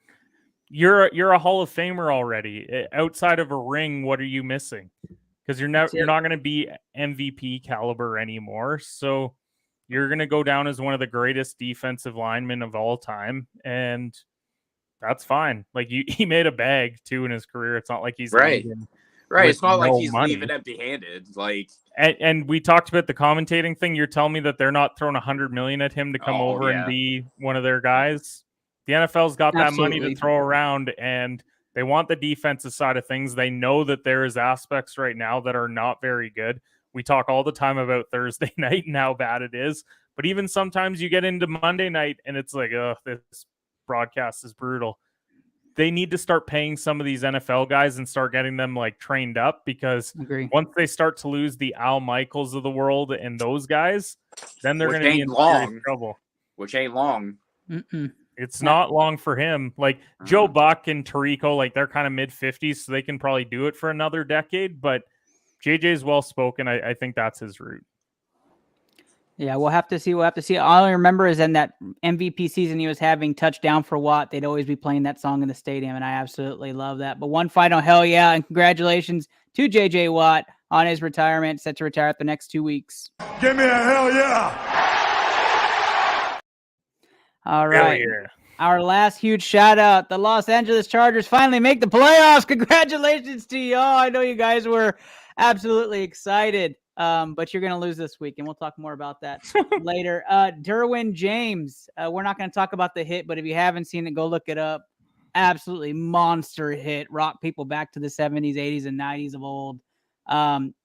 S4: You're a Hall of Famer already. Outside of a ring, what are you missing? Because you're not going to be MVP caliber anymore. So you're going to go down as one of the greatest defensive linemen of all time, and that's fine. Like, he made a bag too in his career. It's not like he's leaving
S6: it's not like he's
S4: money.
S6: leaving empty-handed. Like,
S4: and we talked about the commentating thing. You're telling me that they're not throwing $100 million at him to come over and be one of their guys. The NFL's got that money to throw around, and they want the defensive side of things. They know that there is aspects right now that are not very good. We talk all the time about Thursday night and how bad it is. But even sometimes you get into Monday night and it's like, oh, this broadcast is brutal. They need to start paying some of these NFL guys and start getting them like trained up, because once they start to lose the Al Michaels of the world and those guys, then they're going to be in serious trouble.
S6: Which ain't long.
S4: It's not long for him. Like Joe Buck and Tirico, like they're kind of mid-50s, so they can probably do it for another decade. But JJ's well-spoken. I think that's his route.
S3: Yeah, we'll have to see. All I remember is in that MVP season he was having, Touchdown for Watt, they'd always be playing that song in the stadium, and I absolutely love that. But one final hell yeah, and congratulations to JJ Watt on his retirement, set to retire at the next 2 weeks.
S10: Give me a hell yeah!
S3: All right. Our last huge shout out. The Los Angeles Chargers finally make the playoffs. Congratulations to y'all. I know you guys were absolutely excited, but you're going to lose this week, and we'll talk more about that later. Derwin James. We're not going to talk about the hit, but if you haven't seen it, go look it up. Absolutely monster hit. Rock people back to the 70s, 80s, and 90s of old.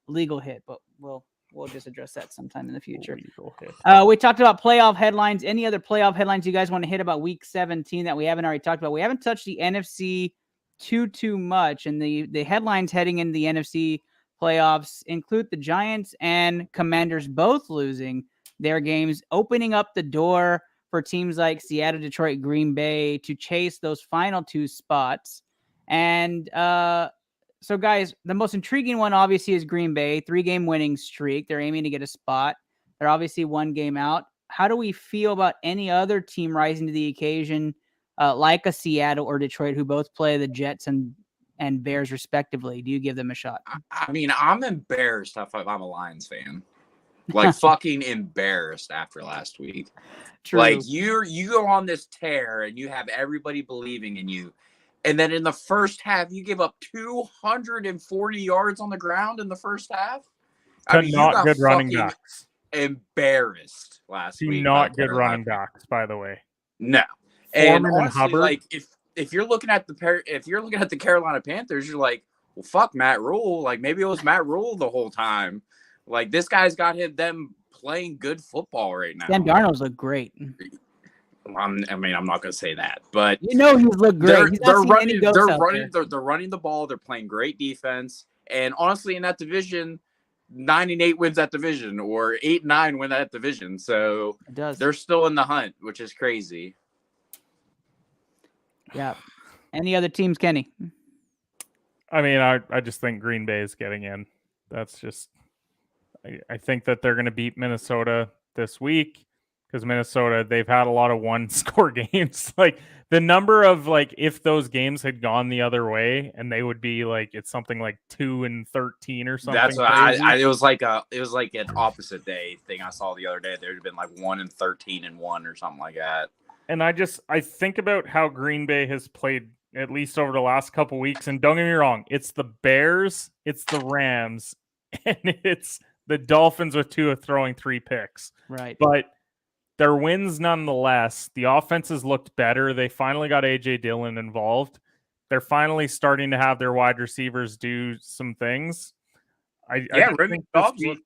S3: Legal hit, but we'll just address that sometime in the future. We talked about playoff headlines. Any other playoff headlines you guys want to hit about week 17 that we haven't already talked about? We haven't touched the NFC too much, and the headlines heading into the NFC playoffs include the Giants and Commanders both losing their games, opening up the door for teams like Seattle, Detroit, Green Bay to chase those final two spots. And so, guys, the most intriguing one, obviously, is Green Bay. 3-game winning streak. They're aiming to get a spot. They're obviously 1 game out. How do we feel about any other team rising to the occasion, like a Seattle or Detroit, who both play the Jets and Bears, respectively? Do you give them a shot?
S6: I mean, I'm embarrassed if I'm a Lions fan. Like, fucking embarrassed after last week.
S3: True.
S6: Like, you go on this tear, and you have everybody believing in you. And then in the first half, you give up 240 yards on the ground in the first half. I mean, you
S4: not
S6: got
S4: good running
S6: fucking
S4: backs.
S6: embarrassed last week.
S4: Not good running backs, by the way.
S6: No.
S4: Foreman
S6: And honestly,
S4: Hubbard.
S6: like if you're looking at the Carolina Panthers, you're like, well, fuck Matt Rule. Like maybe it was Matt Rule the whole time. Like this guy's got them playing good football right now.
S3: Sam Darnold's look great.
S6: I'm not gonna say that, but
S3: he's looked great.
S6: They're running the ball. They're playing great defense, and honestly, in that division, 9-8 wins that division, or 8-9 win that division. So they're still in the hunt, which is crazy.
S3: Yeah. Any other teams, Kenny?
S4: I mean, I just think Green Bay is getting in. That's just. I think that they're going to beat Minnesota this week. Because Minnesota, they've had a lot of one-score games. Like the number of if those games had gone the other way, and they would be it's something like 2-13 or something.
S6: That's what it was like an opposite day thing I saw the other day. There'd been 1-13-1 or something like that.
S4: And I think about how Green Bay has played at least over the last couple weeks. And don't get me wrong, it's the Bears, it's the Rams, and it's the Dolphins with Tua throwing 3 picks.
S3: Right,
S4: but. Their wins nonetheless. The offenses looked better. They finally got A.J. Dillon involved. They're finally starting to have their wide receivers do some things. I think this week,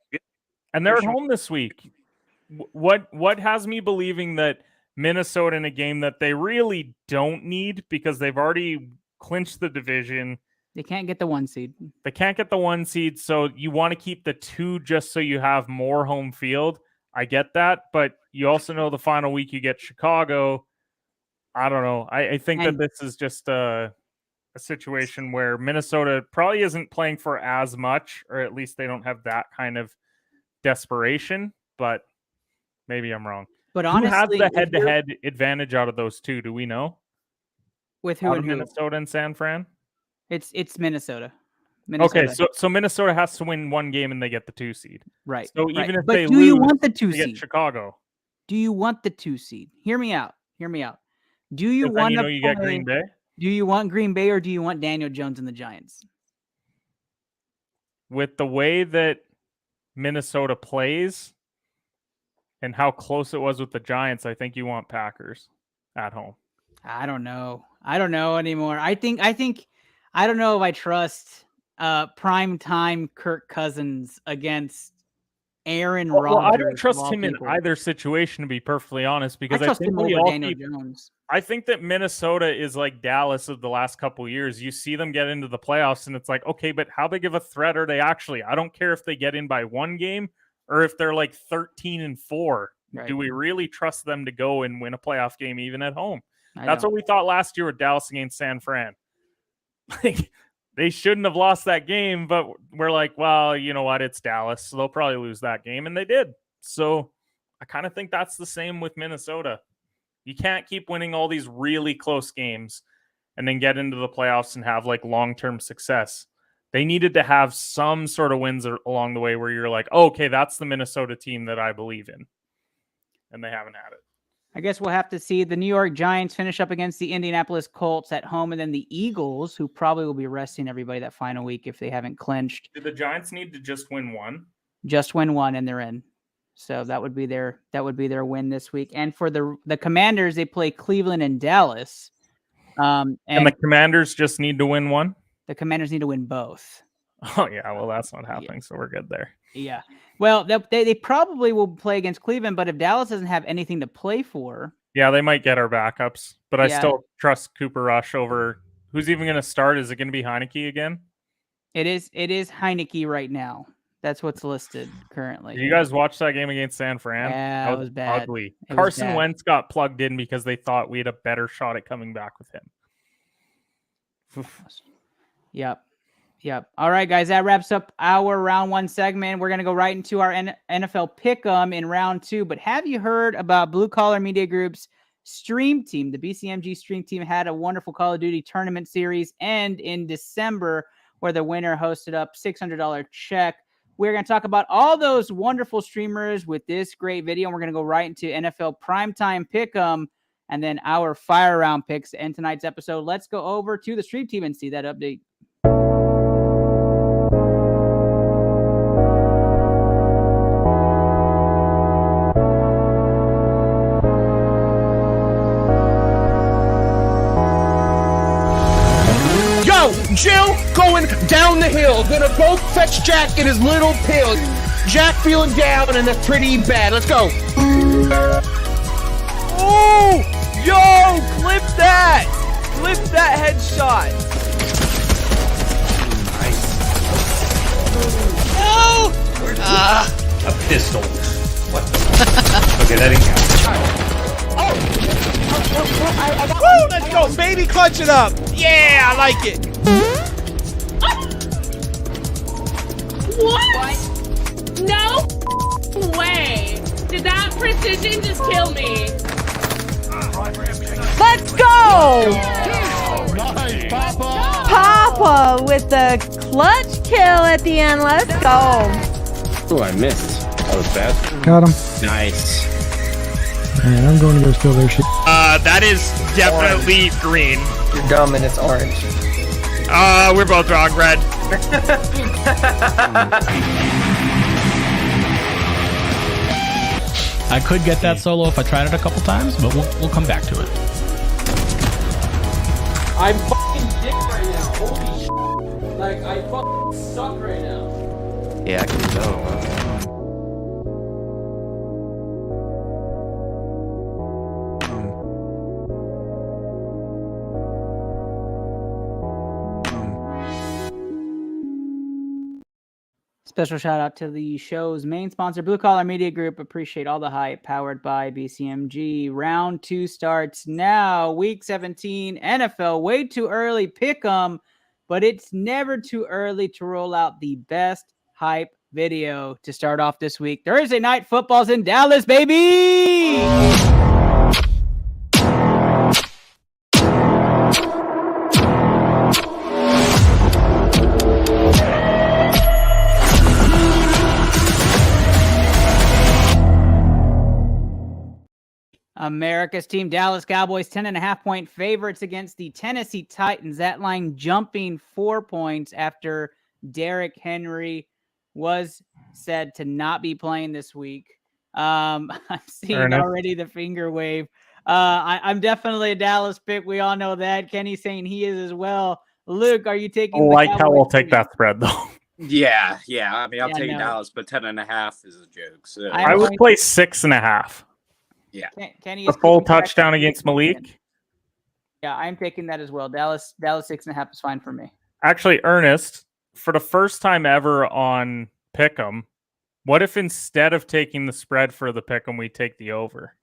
S4: and they're at home this week. What has me believing that Minnesota in a game that they really don't need because they've already clinched the division.
S3: They can't get the 1 seed.
S4: So you want to keep the 2 just so you have more home field. I get that, but you also know the final week you get Chicago. I don't know. I think that this is just a situation where Minnesota probably isn't playing for as much, or at least they don't have that kind of desperation, but maybe I'm wrong.
S3: But honestly,
S4: who has the head-to-head advantage out of those 2? Do we know?
S3: With who and who?
S4: Minnesota and San Fran?
S3: It's Minnesota.
S4: Okay, so Minnesota has to win 1 game and they get the 2 seed.
S3: Right.
S4: So even if
S3: but
S4: they
S3: do
S4: lose,
S3: you want the 2
S4: they get
S3: seed?
S4: Chicago.
S3: Do you want the 2 seed? Hear me out. Do you want to
S4: you get Green Bay?
S3: Do you want Green Bay or do you want Daniel Jones and the Giants?
S4: With the way that Minnesota plays and how close it was with the Giants, I think you want Packers at home.
S3: I don't know anymore. I don't know if I trust prime time Kirk Cousins against Aaron Rodgers.
S4: Well, I don't trust him in either situation, to be perfectly honest, because I think we all
S3: Jones.
S4: I think that Minnesota is like Dallas of the last couple of years. You see them get into the playoffs, and it's like, okay, but how big of a threat are they actually? I don't care if they get in by 1 game or if they're 13-4. Right. Do we really trust them to go and win a playoff game even at home? That's what we thought last year with Dallas against San Fran. They shouldn't have lost that game, but we're like, well, you know what? It's Dallas, so they'll probably lose that game, and they did. So I kind of think that's the same with Minnesota. You can't keep winning all these really close games and then get into the playoffs and have long-term success. They needed to have some sort of wins along the way where you're like, oh, okay, that's the Minnesota team that I believe in. And they haven't had it.
S3: I guess we'll have to see the New York Giants finish up against the Indianapolis Colts at home, and then the Eagles, who probably will be resting everybody that final week if they haven't clinched.
S4: Did the Giants need to just win 1?
S3: Just win 1 and they're in. So that would be their win this week. And for the Commanders, they play Cleveland and Dallas. And
S4: the Commanders just need to win 1?
S3: The Commanders need to win both.
S4: Oh, yeah. Well, that's not happening, so we're good there.
S3: Yeah. Well, they probably will play against Cleveland, but if Dallas doesn't have anything to play for...
S4: Yeah, they might get our backups, but I still trust Cooper Rush over... Who's even going to start? Is it going to be Heineke again?
S3: It is Heineke right now. That's what's listed currently.
S4: Did you guys watch that game against San Fran?
S3: Yeah,
S4: that
S3: was bad.
S4: Ugly. Carson Wentz got plugged in because they thought we had a better shot at coming back with him.
S3: Yep. All right, guys, that wraps up our round 1 segment. We're going to go right into our NFL pick'em in round 2. But have you heard about Blue Collar Media Group's Stream Team? The BCMG Stream Team had a wonderful Call of Duty tournament series end in December where the winner hosted up $600 check. We're going to talk about all those wonderful streamers with this great video. And we're going to go right into NFL Primetime Pick'em and then our fire round picks to end tonight's episode. Let's go over to the stream team and see that update.
S10: Yo, Jill going down the hill. Gonna go fetch Jack in his little pill. Jack feeling down and that's pretty bad. Let's go.
S11: Oh, yo, clip that. Clip that headshot. Nice. No.
S14: A pistol. What? Okay, that didn't count.
S11: Woo, let's go, baby. Clutch it up. Yeah, I like it.
S15: What? No way. Did that precision just kill me?
S16: Let's go!
S10: Nice, Papa.
S16: Papa with the clutch kill at the end. Let's go.
S14: Oh, I missed. That was bad.
S17: Got him.
S14: Nice.
S17: Man, I'm going to go steal their shit.
S11: That is definitely green.
S18: You're dumb and it's orange.
S11: We're both wrong, red.
S19: I could get that solo if I tried it a couple times, but we'll come back to it.
S3: I'm fucking dick right now. Holy shit. Like, I fucking suck right now.
S14: Yeah, I can tell.
S3: Special shout out to the show's main sponsor, Blue Collar Media Group. Appreciate all the hype, powered by BCMG. Round 2 starts now. Week 17, NFL. Way too early. Pick 'em, but it's never too early to roll out the best hype video to start off this week. Thursday night football's in Dallas, baby! America's team, Dallas Cowboys, 10.5-point favorites against the Tennessee Titans. That line jumping 4 points after Derrick Henry was said to not be playing this week. I'm seeing already the finger wave. I'm definitely a Dallas pick. We all know that. Kenny's saying he is as well. Luke, are you taking
S4: the Cowboys? How we'll take that spread, though.
S6: Yeah. I mean, I'll take Dallas, but 10.5 is a joke. So
S4: I would play 6.5.
S6: Yeah.
S3: Kenny
S4: a full touchdown against Malik.
S3: Yeah, I'm taking that as well. Dallas 6.5 is fine for me.
S4: Actually, Ernest, for the first time ever on Pick'em, what if instead of taking the spread for the Pick'em, we take the over?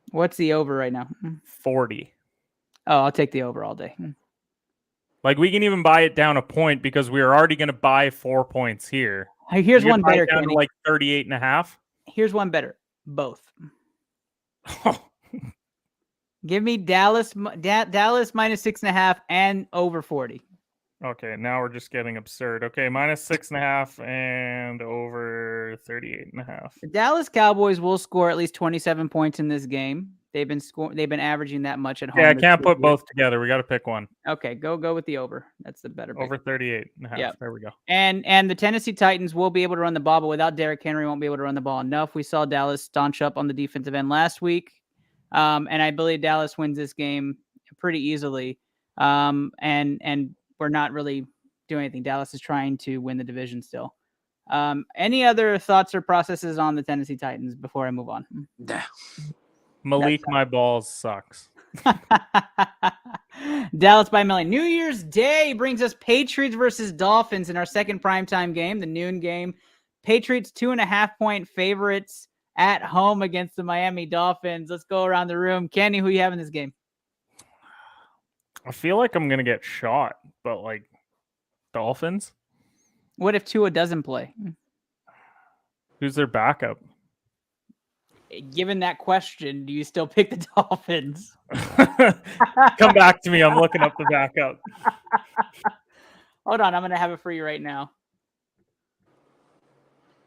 S3: What's the over right now?
S4: 40.
S3: Oh, I'll take the over all day.
S4: Like, we can even buy it down a point because we are already going to buy 4 points here.
S3: Here's one better,
S4: down
S3: Kenny.
S4: to like 38.5.
S3: Here's one better. Both. Give me Dallas minus 6.5 and over 40.
S4: Okay, now we're just getting absurd. Okay, minus 6.5 and over 38.5.
S3: The Dallas Cowboys will score at least 27 points in this game. They've been averaging that much at home.
S4: Yeah, I can't put both together. We got to pick one.
S3: Okay, go with the over. That's the better pick.
S4: Over 38.5.
S3: Yeah.
S4: There we go.
S3: And the Tennessee Titans will be able to run the ball, but without Derrick Henry, won't be able to run the ball enough. We saw Dallas staunch up on the defensive end last week. And I believe Dallas wins this game pretty easily. And we're not really doing anything. Dallas is trying to win the division still. Any other thoughts or processes on the Tennessee Titans before I move on?
S6: No.
S4: Malik, my balls sucks.
S3: Dallas by a million. New Year's Day brings us Patriots versus Dolphins in our second primetime game, the noon game. Patriots 2.5-point favorites at home against the Miami Dolphins. Let's go around the room. Kenny, who you have in this game?
S4: I feel like I'm going to get shot, but like Dolphins?
S3: What if Tua doesn't play?
S4: Who's their backup?
S3: Given that question, do you still pick the Dolphins?
S4: Come back to me. I'm looking up the backup.
S3: Hold on. I'm going to have it for you right now.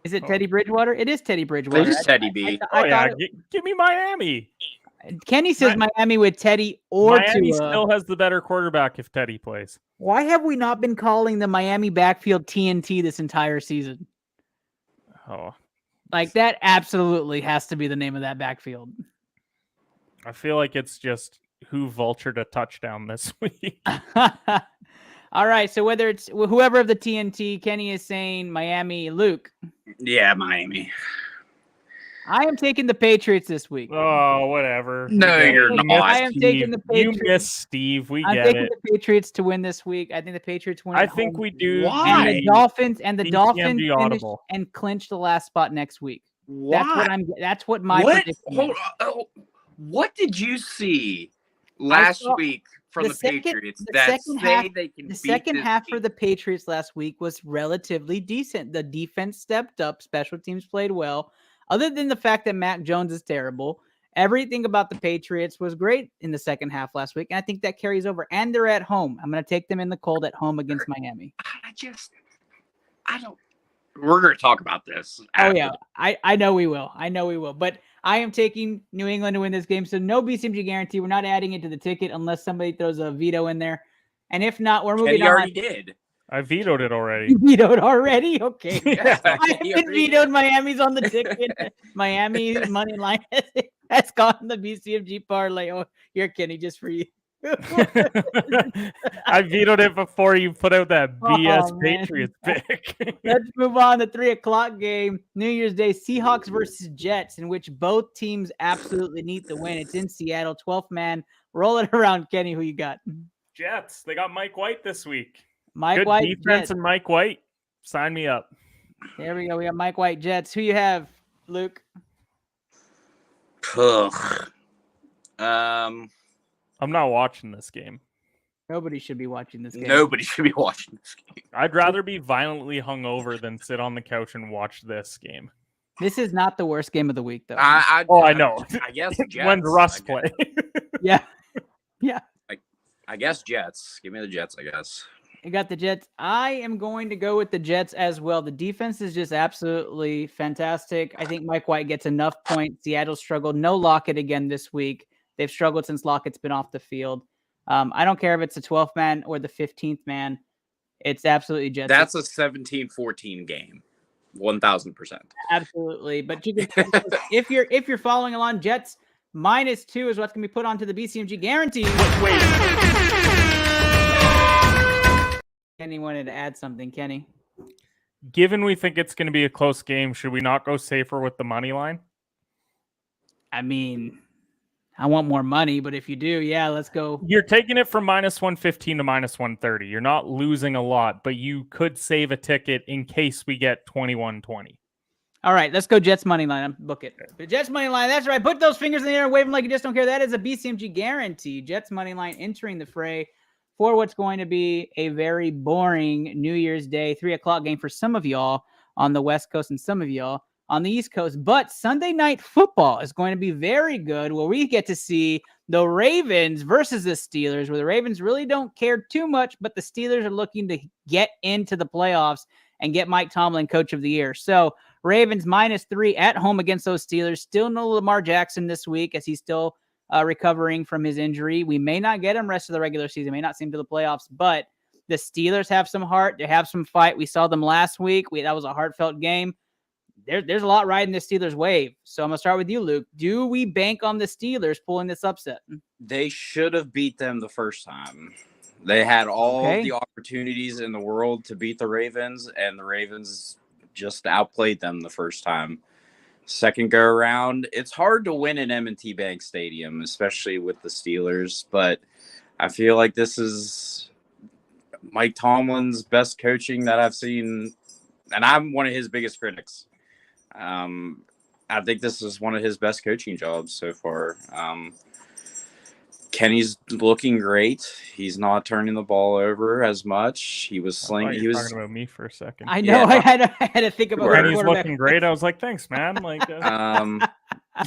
S3: Is it Teddy Bridgewater? It is Teddy Bridgewater.
S6: It is Teddy B.
S4: Give me Miami.
S3: Kenny says Miami with Teddy or
S4: Miami
S3: Tua.
S4: still has the better quarterback if Teddy plays.
S3: Why have we not been calling the Miami backfield TNT this entire season?
S4: Oh,
S3: like that absolutely has to be the name of that backfield.
S4: I feel like it's just who vultured a touchdown this week.
S3: All right, so whether it's whoever of the TNT, Kenny is saying Miami. Luke.
S6: Yeah, Miami.
S3: I am taking the Patriots this week.
S4: Oh, whatever.
S6: No, you're not.
S3: I am taking the Patriots.
S4: You miss Steve. I'm
S3: taking the Patriots to win this week. I think the Patriots win.
S4: I think we do.
S3: Why? And the Dolphins finish
S4: audible.
S3: and clinch the last spot next week.
S6: Why?
S3: That's what my prediction
S6: Hold
S3: is.
S6: on. What did you see last week from the Patriots that say they can beat
S3: the second half
S6: team?
S3: for the Patriots last week was relatively decent. The defense stepped up. Special teams played well. Other than the fact that Mac Jones is terrible, everything about the Patriots was great in the second half last week. And I think that carries over. And they're at home. I'm going to take them in the cold at home against Miami.
S6: I don't. We're going to talk about this.
S3: Oh, yeah. I know we will. But I am taking New England to win this game. So no BCMG guarantee. We're not adding it to the ticket unless somebody throws a veto in there. And if not, we're moving on.
S6: He already did.
S4: I vetoed it already.
S3: You vetoed already? Okay.
S6: Yeah,
S3: I haven't vetoed Miami's on the ticket. Miami money line has gone the BCMG parlay. Oh, here, Kenny, just for you.
S4: I vetoed it before you put out that BS Patriots pick.
S3: Let's move on to 3:00 game, New Year's Day, Seahawks versus Jets, in which both teams absolutely need to win. It's in Seattle, 12th man. Roll it around, Kenny. Who you got?
S4: Jets. They got Mike White this week.
S3: Mike White,
S4: defense
S3: Jets.
S4: And Mike White. Sign me up.
S3: There we go. We got Mike White, Jets. Who you have, Luke?
S4: I'm not watching this game.
S3: Nobody should be watching this game.
S6: Nobody should be watching this game.
S4: I'd rather be violently hungover than sit on the couch and watch this game.
S3: This is not the worst game of the week, though.
S6: I
S4: know.
S6: I guess Jets.
S4: When's Russ play?
S3: Yeah.
S6: I guess Jets. Give me the Jets, I guess.
S3: You got the Jets. I am going to go with the Jets as well. The defense is just absolutely fantastic. I think Mike White gets enough points. Seattle struggled. No Lockett again this week. They've struggled since Lockett's been off the field. I don't care if it's the 12th man or the 15th man. It's absolutely Jets.
S6: That's a 17-14 game. 1,000%. Absolutely.
S3: But you can, if you're following along, Jets -2 is what's going to be put onto the BCMG guarantee. Wait. Kenny wanted to add something. Kenny.
S4: Given we think it's going to be a close game, should we not go safer with the money line?
S3: I mean, I want more money, but if you do, yeah, let's go.
S4: You're taking it from -115 to -130. You're not losing a lot, but you could save a ticket in case we get 21-20.
S3: All right, let's go Jets money line. Book it. The Jets money line. That's right. Put those fingers in the air and wave them like you just don't care. That is a BCMG guarantee. Jets money line entering the fray for what's going to be a very boring New Year's Day 3:00 game for some of y'all on the West Coast and some of y'all on the East Coast. But Sunday night football is going to be very good, where we get to see the Ravens versus the Steelers, where the Ravens really don't care too much, but the Steelers are looking to get into the playoffs and get Mike Tomlin Coach of the Year. So Ravens -3 at home against those Steelers. Still no Lamar Jackson this week as he's still recovering from his injury. We may not get him rest of the regular season, may not see him to the playoffs, but the Steelers have some heart. They have some fight. We saw them last week. That was a heartfelt game. There's a lot riding the Steelers wave. So I'm going to start with you, Luke. Do we bank on the Steelers pulling this upset?
S6: They should have beat them the first time. They had all of the opportunities in the world to beat the Ravens, and the Ravens just outplayed them the first time. Second go around, it's hard to win at M&T Bank Stadium, especially with the Steelers, but I feel like this is Mike Tomlin's best coaching that I've seen, and I'm one of his biggest critics. I think this is one of his best coaching jobs so far. Kenny's looking great. He's not turning the ball over as much. He was slinging. He was
S4: talking about me for a second.
S3: I know. Yeah. I had to think about.
S4: Kenny's looking great. I was like, thanks, man. Like,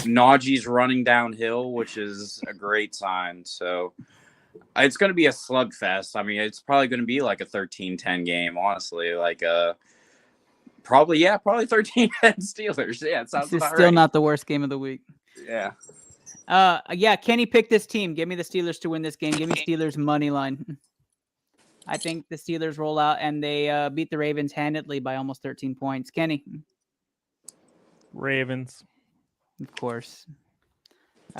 S6: Najee's running downhill, which is a great sign. So it's going to be a slugfest. I mean, it's probably going to be like a 13-10 game. Honestly, like probably 13-10 Steelers. Yeah, it sounds
S3: This is
S6: about
S3: still
S6: right.
S3: not the worst game of the week.
S6: Yeah.
S3: Yeah, Kenny picked this team. Give me the Steelers to win this game. Give me Steelers money line. I think the Steelers roll out and they beat the Ravens handedly by almost 13 points. Kenny.
S4: Ravens.
S3: Of course.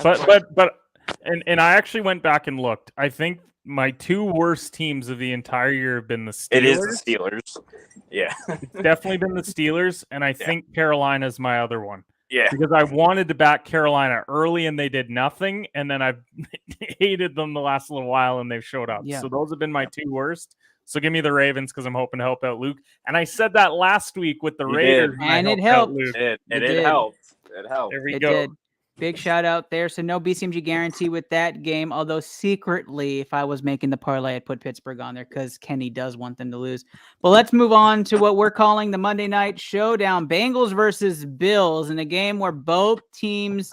S4: But I actually went back and looked. I think my two worst teams of the entire year have been the Steelers.
S6: It is the Steelers. Yeah.
S4: It's definitely been the Steelers, and I think Carolina's my other one.
S6: Yeah.
S4: Because I wanted to back Carolina early and they did nothing, and then I've hated them the last little while and they've showed up.
S3: Yeah.
S4: So those have been my two worst. So give me the Ravens because I'm hoping to help out Luke. And I said that last week with the Raiders.
S3: And it helped.
S6: It helped. It helped.
S4: There we
S3: It
S4: go.
S3: did. Big shout out there. So no BCMG guarantee with that game. Although secretly, if I was making the parlay, I'd put Pittsburgh on there because Kenny does want them to lose. But let's move on to what we're calling the Monday Night Showdown. Bengals versus Bills in a game where both teams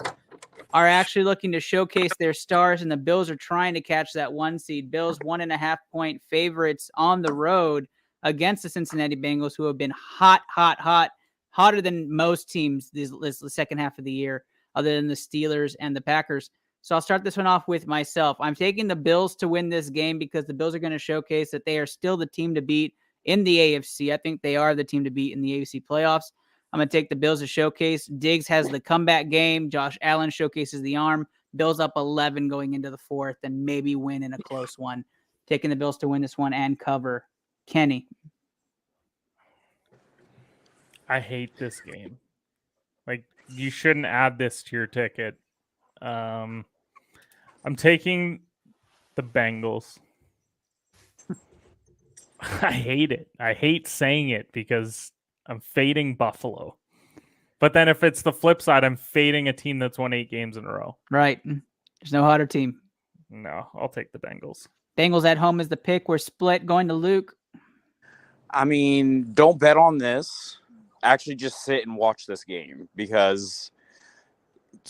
S3: are actually looking to showcase their stars, and the Bills are trying to catch that 1 seed. Bills 1.5 point favorites on the road against the Cincinnati Bengals, who have been hotter than most teams this second half of the year, other than the Steelers and the Packers. So I'll start this one off with myself. I'm taking the Bills to win this game because the Bills are going to showcase that they are still the team to beat in the AFC. I think they are the team to beat in the AFC playoffs. I'm going to take the Bills to showcase. Diggs has the comeback game. Josh Allen showcases the arm. Bills up 11 going into the fourth and maybe win in a close one. Taking the Bills to win this one and cover. Kenny.
S4: I hate this game. Like, you shouldn't add this to your ticket. I'm taking the Bengals. I hate it. I hate saying it because I'm fading Buffalo. But then if it's the flip side, I'm fading a team that's won 8 games in a row.
S3: Right. There's no hotter team.
S4: No, I'll take the Bengals.
S3: Bengals at home is the pick. We're split. Going to Luke.
S6: I mean, don't bet on this. Actually, just sit and watch this game because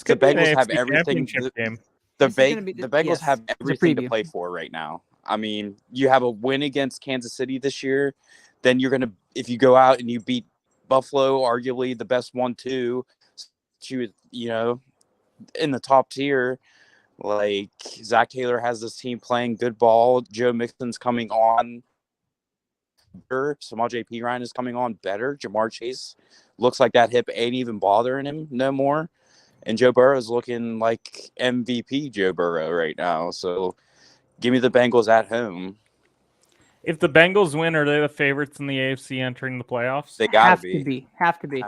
S6: the Bengals have everything. The Bengals have everything to play for right now. I mean, you have a win against Kansas City this year. Then you're gonna, if you go out and you beat Buffalo, arguably the best 1-2, you know, in the top tier. Like, Zach Taylor has this team playing good ball. Joe Mixon's coming on. Samal J.P. Ryan is coming on better. Jamar Chase looks like that hip ain't even bothering him no more. And Joe Burrow is looking like MVP Joe Burrow right now. So give me the Bengals at home.
S4: If the Bengals win, are they the favorites in the AFC entering the playoffs?
S6: They gotta
S3: Have
S6: be.
S3: to be. Have to be.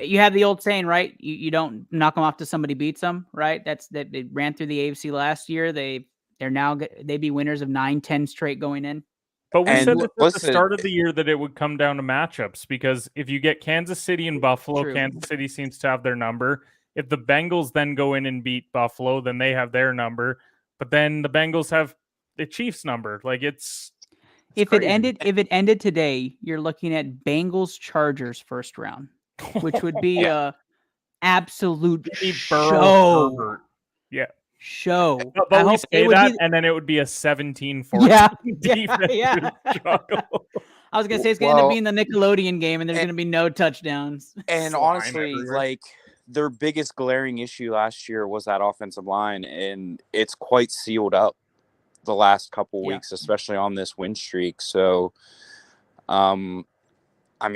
S3: You have the old saying, right? You don't knock them off till somebody beats them, right? That they ran through the AFC last year. They'd be winners of 9-10 straight going in.
S4: But we said at the start of the year that it would come down to matchups because if you get Kansas City and Buffalo,
S3: True.
S4: Kansas City seems to have their number. If the Bengals then go in and beat Buffalo, then they have their number. But then the Bengals have the Chiefs' number. Like
S3: if it ended today, you're looking at Bengals Chargers first round, which would be a absolute show.
S4: Yeah.
S3: Show.
S4: But we say that, and then it would be a 17-14
S3: yeah. I was going to say it's going to end up being the Nickelodeon game, and there's going to be no touchdowns.
S6: And honestly, like, their biggest glaring issue last year was that offensive line, and it's quite sealed up the last couple weeks, especially on this win streak. So, I mean,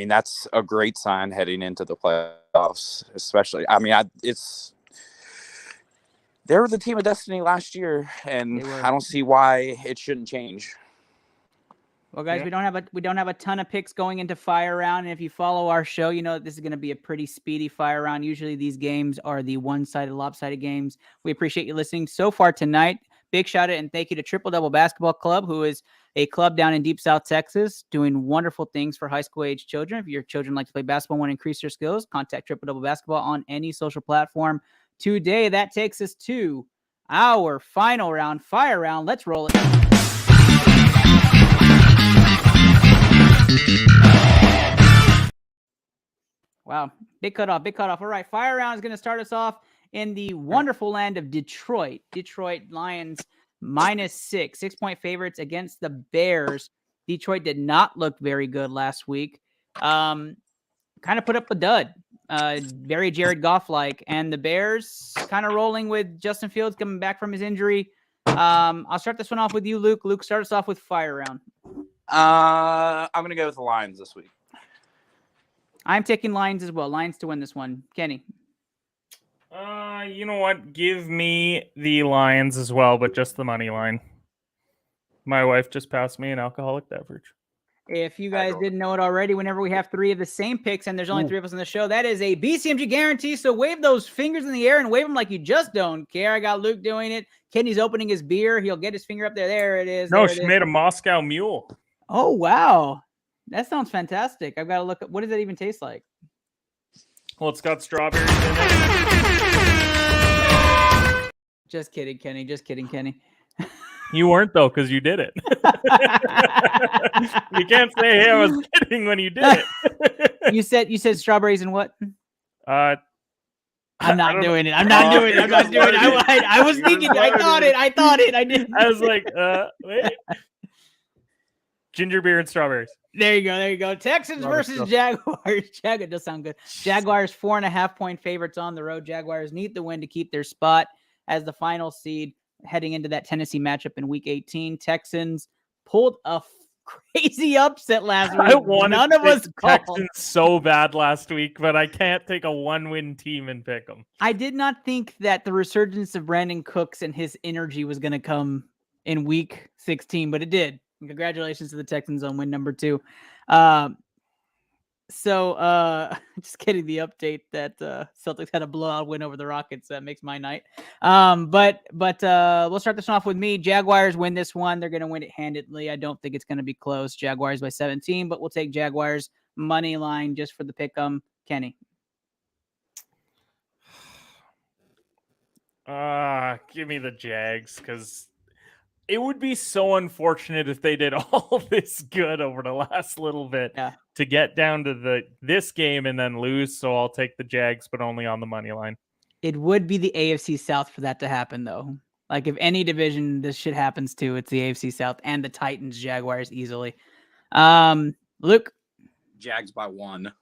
S6: that's a great sign heading into the playoffs, especially. I mean, they were the team of destiny last year, and I don't see why it shouldn't change.
S3: Well, guys, we don't have a ton of picks going into Fire Round, and if you follow our show, you know this is going to be a pretty speedy Fire Round. Usually, these games are the one-sided, lopsided games. We appreciate you listening so far tonight. Big shout out and thank you to Triple Double Basketball Club, who is a club down in Deep South Texas, doing wonderful things for high school age children. If your children like to play basketball and want to increase their skills, contact Triple Double Basketball on any social platform today. That takes us to our final round, Fire Round. Let's roll it. Wow, big cutoff. All right, Fire Round is going to start us off in the wonderful land of Detroit. Detroit Lions -6, 6-point favorites against the Bears. Detroit did not look very good last week. Kind of put up a dud. very Jared Goff-like. And the Bears kind of rolling with Justin Fields coming back from his injury. I'll start this one off with you, Luke. Luke, start us off with fire round.
S6: I'm going to go with the Lions this week.
S3: I'm taking Lions as well. Lions to win this one. Kenny.
S4: You know what? Give me the Lions as well, but just the money line. My wife just passed me an alcoholic beverage.
S3: If you guys didn't know it already, whenever we have three of the same picks and there's only three of us on the show, that is a BCMG guarantee. So wave those fingers in the air and wave them like you just don't care. I got Luke doing it. Kenny's opening his beer. He'll get his finger up there. There it is.
S4: No, she made a Moscow Mule.
S3: Oh, wow. That sounds fantastic. I've got to look up. What does that even taste like?
S4: Well, it's got strawberries in it.
S3: Just kidding, Kenny. Just kidding, Kenny.
S4: You weren't, though, because you did it. You can't say, hey, I was kidding when you did it.
S3: You said strawberries and what?
S4: I'm
S3: not doing it. I'm not doing it. I'm not doing it. I was thinking. I thought it. I didn't.
S4: I was like, wait. Ginger beer and strawberries.
S3: There you go. There you go. Texans versus Jaguars. It does sound good. Jaguars 4.5-point favorites on the road. Jaguars need the win to keep their spot as the final seed heading into that Tennessee matchup in Week 18. Texans pulled a crazy upset last week.
S4: I wanted
S3: None of us called.
S4: Texans so bad last week, but I can't take a one-win team and pick them.
S3: I did not think that the resurgence of Brandon Cooks and his energy was going to come in Week 16, but it did. Congratulations to the Texans on win number 2. Just getting the update that Celtics had a blowout win over the Rockets. That makes my night. But we'll start this one off with me. Jaguars win this one. They're going to win it handedly. I don't think it's going to be close. Jaguars by 17, but we'll take Jaguars money line just for the pick 'em. Kenny.
S4: Give me the Jags, because it would be so unfortunate if they did all this good over the last little bit to get down to this game and then lose. So I'll take the Jags, but only on the money line.
S3: It would be the AFC South for that to happen, though. Like, if any division this shit happens to, it's the AFC South and the Titans, Jaguars easily. Luke?
S6: Jags by 1.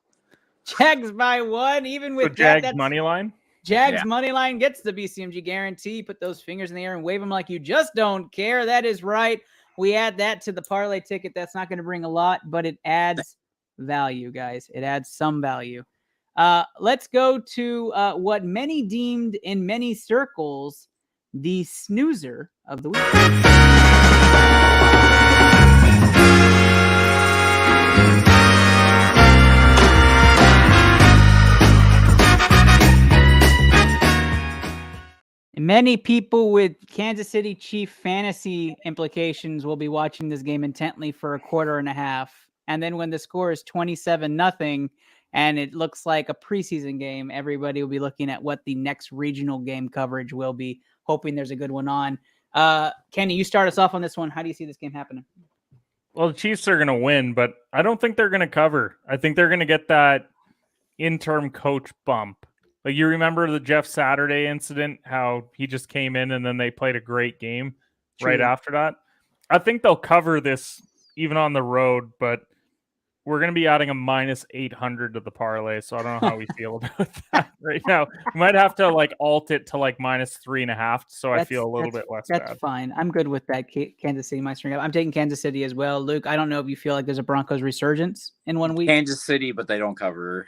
S3: Jags by 1, even with
S4: Jags money line?
S3: Jags money line gets the BCMG guarantee. Put those fingers in the air and wave them like you just don't care. That is right. We add that to the parlay ticket. That's not going to bring a lot, but it adds value, guys. It adds some value. Let's go to what many deemed in many circles the snoozer of the week. Many people with Kansas City Chief fantasy implications will be watching this game intently for a quarter and a half. And then when the score is 27-0 and it looks like a preseason game, everybody will be looking at what the next regional game coverage will be, hoping there's a good one on. Kenny, you start us off on this one. How do you see this game happening?
S4: Well, the Chiefs are going to win, but I don't think they're going to cover. I think they're going to get that interim coach bump. Like, you remember the Jeff Saturday incident, how he just came in and then they played a great game right after that? I think they'll cover this even on the road, but we're going to be adding a -800 to the parlay, so I don't know how we feel about that right now. We might have to alt it to -3.5, so I feel a little bit less bad.
S3: That's fine. I'm good with that. Kansas City minus 3. I'm taking Kansas City as well. Luke, I don't know if you feel like there's a Broncos resurgence in 1 week.
S6: Kansas City, but they don't cover.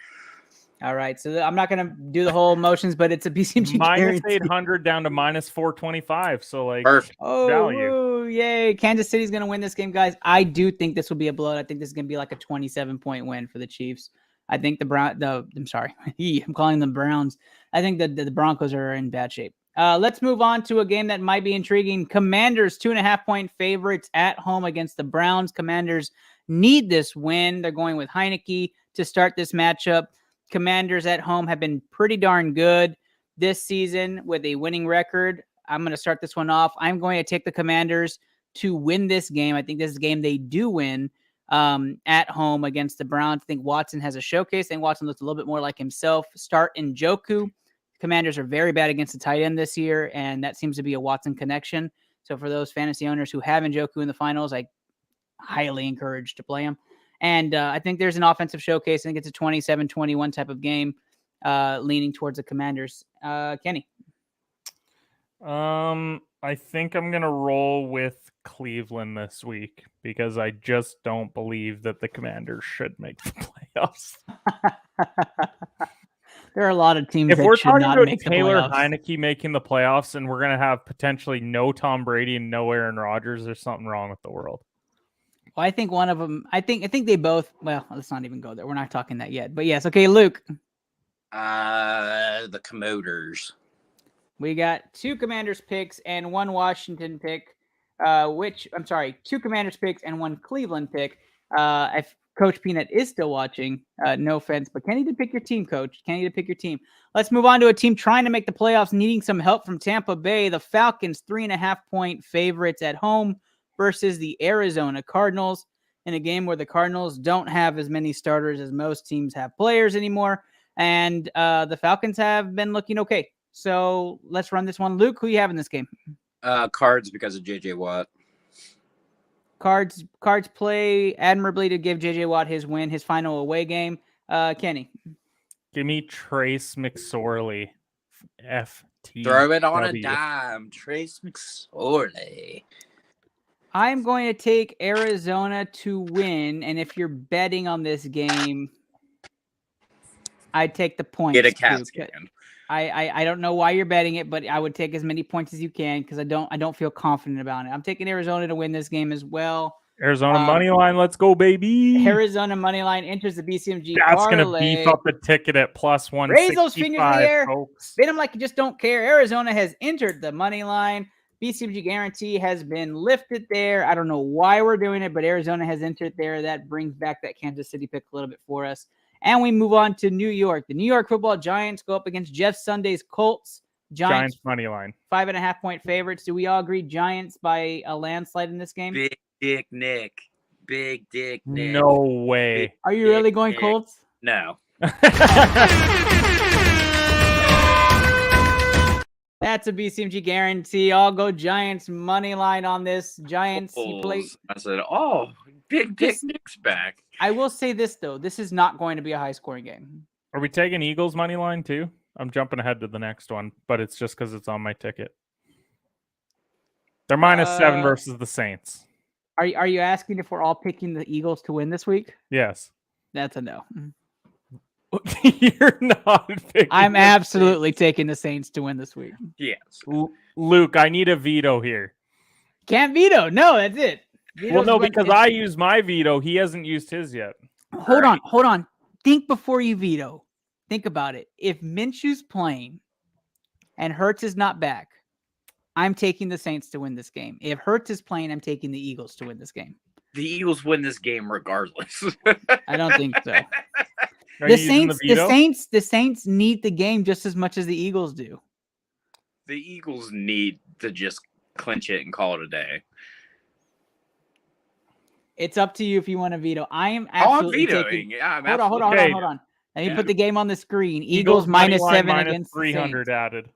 S3: All right, so I'm not going to do the whole motions, but it's a BCMG
S4: -800 down to -425. So
S6: perfect
S4: value.
S3: Oh, yay! Kansas City's going to win this game, guys. I do think this will be a blowout. I think this is going to be like a 27-point win for the Chiefs. I think I'm calling them Browns. I think that the Broncos are in bad shape. Let's move on to a game that might be intriguing. Commanders 2.5-point favorites at home against the Browns. Commanders need this win. They're going with Heineke to start this matchup. Commanders at home have been pretty darn good this season with a winning record. I'm going to start this one off. I'm going to take the Commanders to win this game. I think this is a game they do win at home against the Browns. I think Watson has a showcase. I think Watson looks a little bit more like himself. Start Njoku. Commanders are very bad against the tight end this year, and that seems to be a Watson connection. So for those fantasy owners who have Njoku in the finals, I highly encourage to play him. And I think there's an offensive showcase. I think it's a 27-21 type of game. leaning towards the Commanders. Kenny.
S4: I think I'm gonna roll with Cleveland this week because I just don't believe that the Commanders should make the playoffs.
S3: There are a lot of teams
S4: If
S3: that
S4: we're
S3: should
S4: talking
S3: not
S4: about
S3: make the
S4: Taylor
S3: playoffs.
S4: Heineke making the playoffs and we're gonna have potentially no Tom Brady and no Aaron Rodgers, there's something wrong with the world.
S3: Well, I think one of them. I think they both. Well, let's not even go there. We're not talking that yet. But yes, okay, Luke.
S6: The Commoders.
S3: We got 2 Commanders picks and 1 Washington pick. Two Commanders picks and 1 Cleveland pick. If Coach Peanut is still watching, no offense, but Kenny did pick your team, Coach. Kenny did pick your team. Let's move on to a team trying to make the playoffs, needing some help from Tampa Bay. The Falcons, 3.5-point favorites at home versus the Arizona Cardinals in a game where the Cardinals don't have as many starters as most teams have players anymore. And the Falcons have been looking okay. So let's run this one. Luke, who you have in this game?
S6: Cards because of J.J. Watt.
S3: Cards play admirably to give J.J. Watt his win, his final away game. Kenny.
S4: Give me Trace McSorley. FT.
S6: Throw it on a dime. Trace McSorley.
S3: I'm going to take Arizona to win, and if you're betting on this game, I'd take the points.
S6: Get a CAT scan.
S3: I don't know why you're betting it, but I would take as many points as you can because I don't feel confident about it. I'm taking Arizona to win this game as well.
S4: Arizona money line, let's go, baby.
S3: Arizona money line enters the BCMG.
S4: That's going to beef up the ticket at plus 165.
S3: Raise those fingers in the air.
S4: Folks.
S3: Spin them like you just don't care. Arizona has entered the money line. BCMG guarantee has been lifted there. I don't know why we're doing it, but Arizona has entered there. That brings back that Kansas City pick a little bit for us. And we move on to New York. The New York Football Giants go up against Jeff Sunday's Colts.
S4: Giants money line.
S3: 5.5-point favorites. Do we all agree Giants by a landslide in this game?
S6: Big Dick Nick. Big Dick Nick.
S4: No way.
S3: Are you really going
S6: Nick.
S3: Colts?
S6: No.
S3: That's a BCMG guarantee. I'll go Giants money line on this. Giants.
S6: I said, oh, Big Dick Nick's back.
S3: I will say this, though. This is not going to be a high-scoring game.
S4: Are we taking Eagles money line too? I'm jumping ahead to the next one, but it's just because it's on my ticket. They're -7 versus the Saints.
S3: Are you asking if we're all picking the Eagles to win this week?
S4: Yes.
S3: That's a no.
S4: You're not picking.
S3: I'm absolutely taking the Saints to win this week.
S6: Yes.
S4: Luke, I need a veto here.
S3: Can't veto. No, that's it.
S4: Well, no, because I used my veto. He hasn't used his yet.
S3: Hold on. Think before you veto. Think about it. If Minshew's playing and Hurts is not back, I'm taking the Saints to win this game. If Hurts is playing, I'm taking the Eagles to win this game.
S6: The Eagles win this game regardless.
S3: I don't think so. The Saints need the game just as much as the Eagles do.
S6: The Eagles need to just clinch it and call it a day.
S3: It's up to you if you want to veto. I am absolutely
S6: vetoing. Yeah,
S3: hold on. Let me put the game on the screen. Eagles -7 against
S4: 300 added.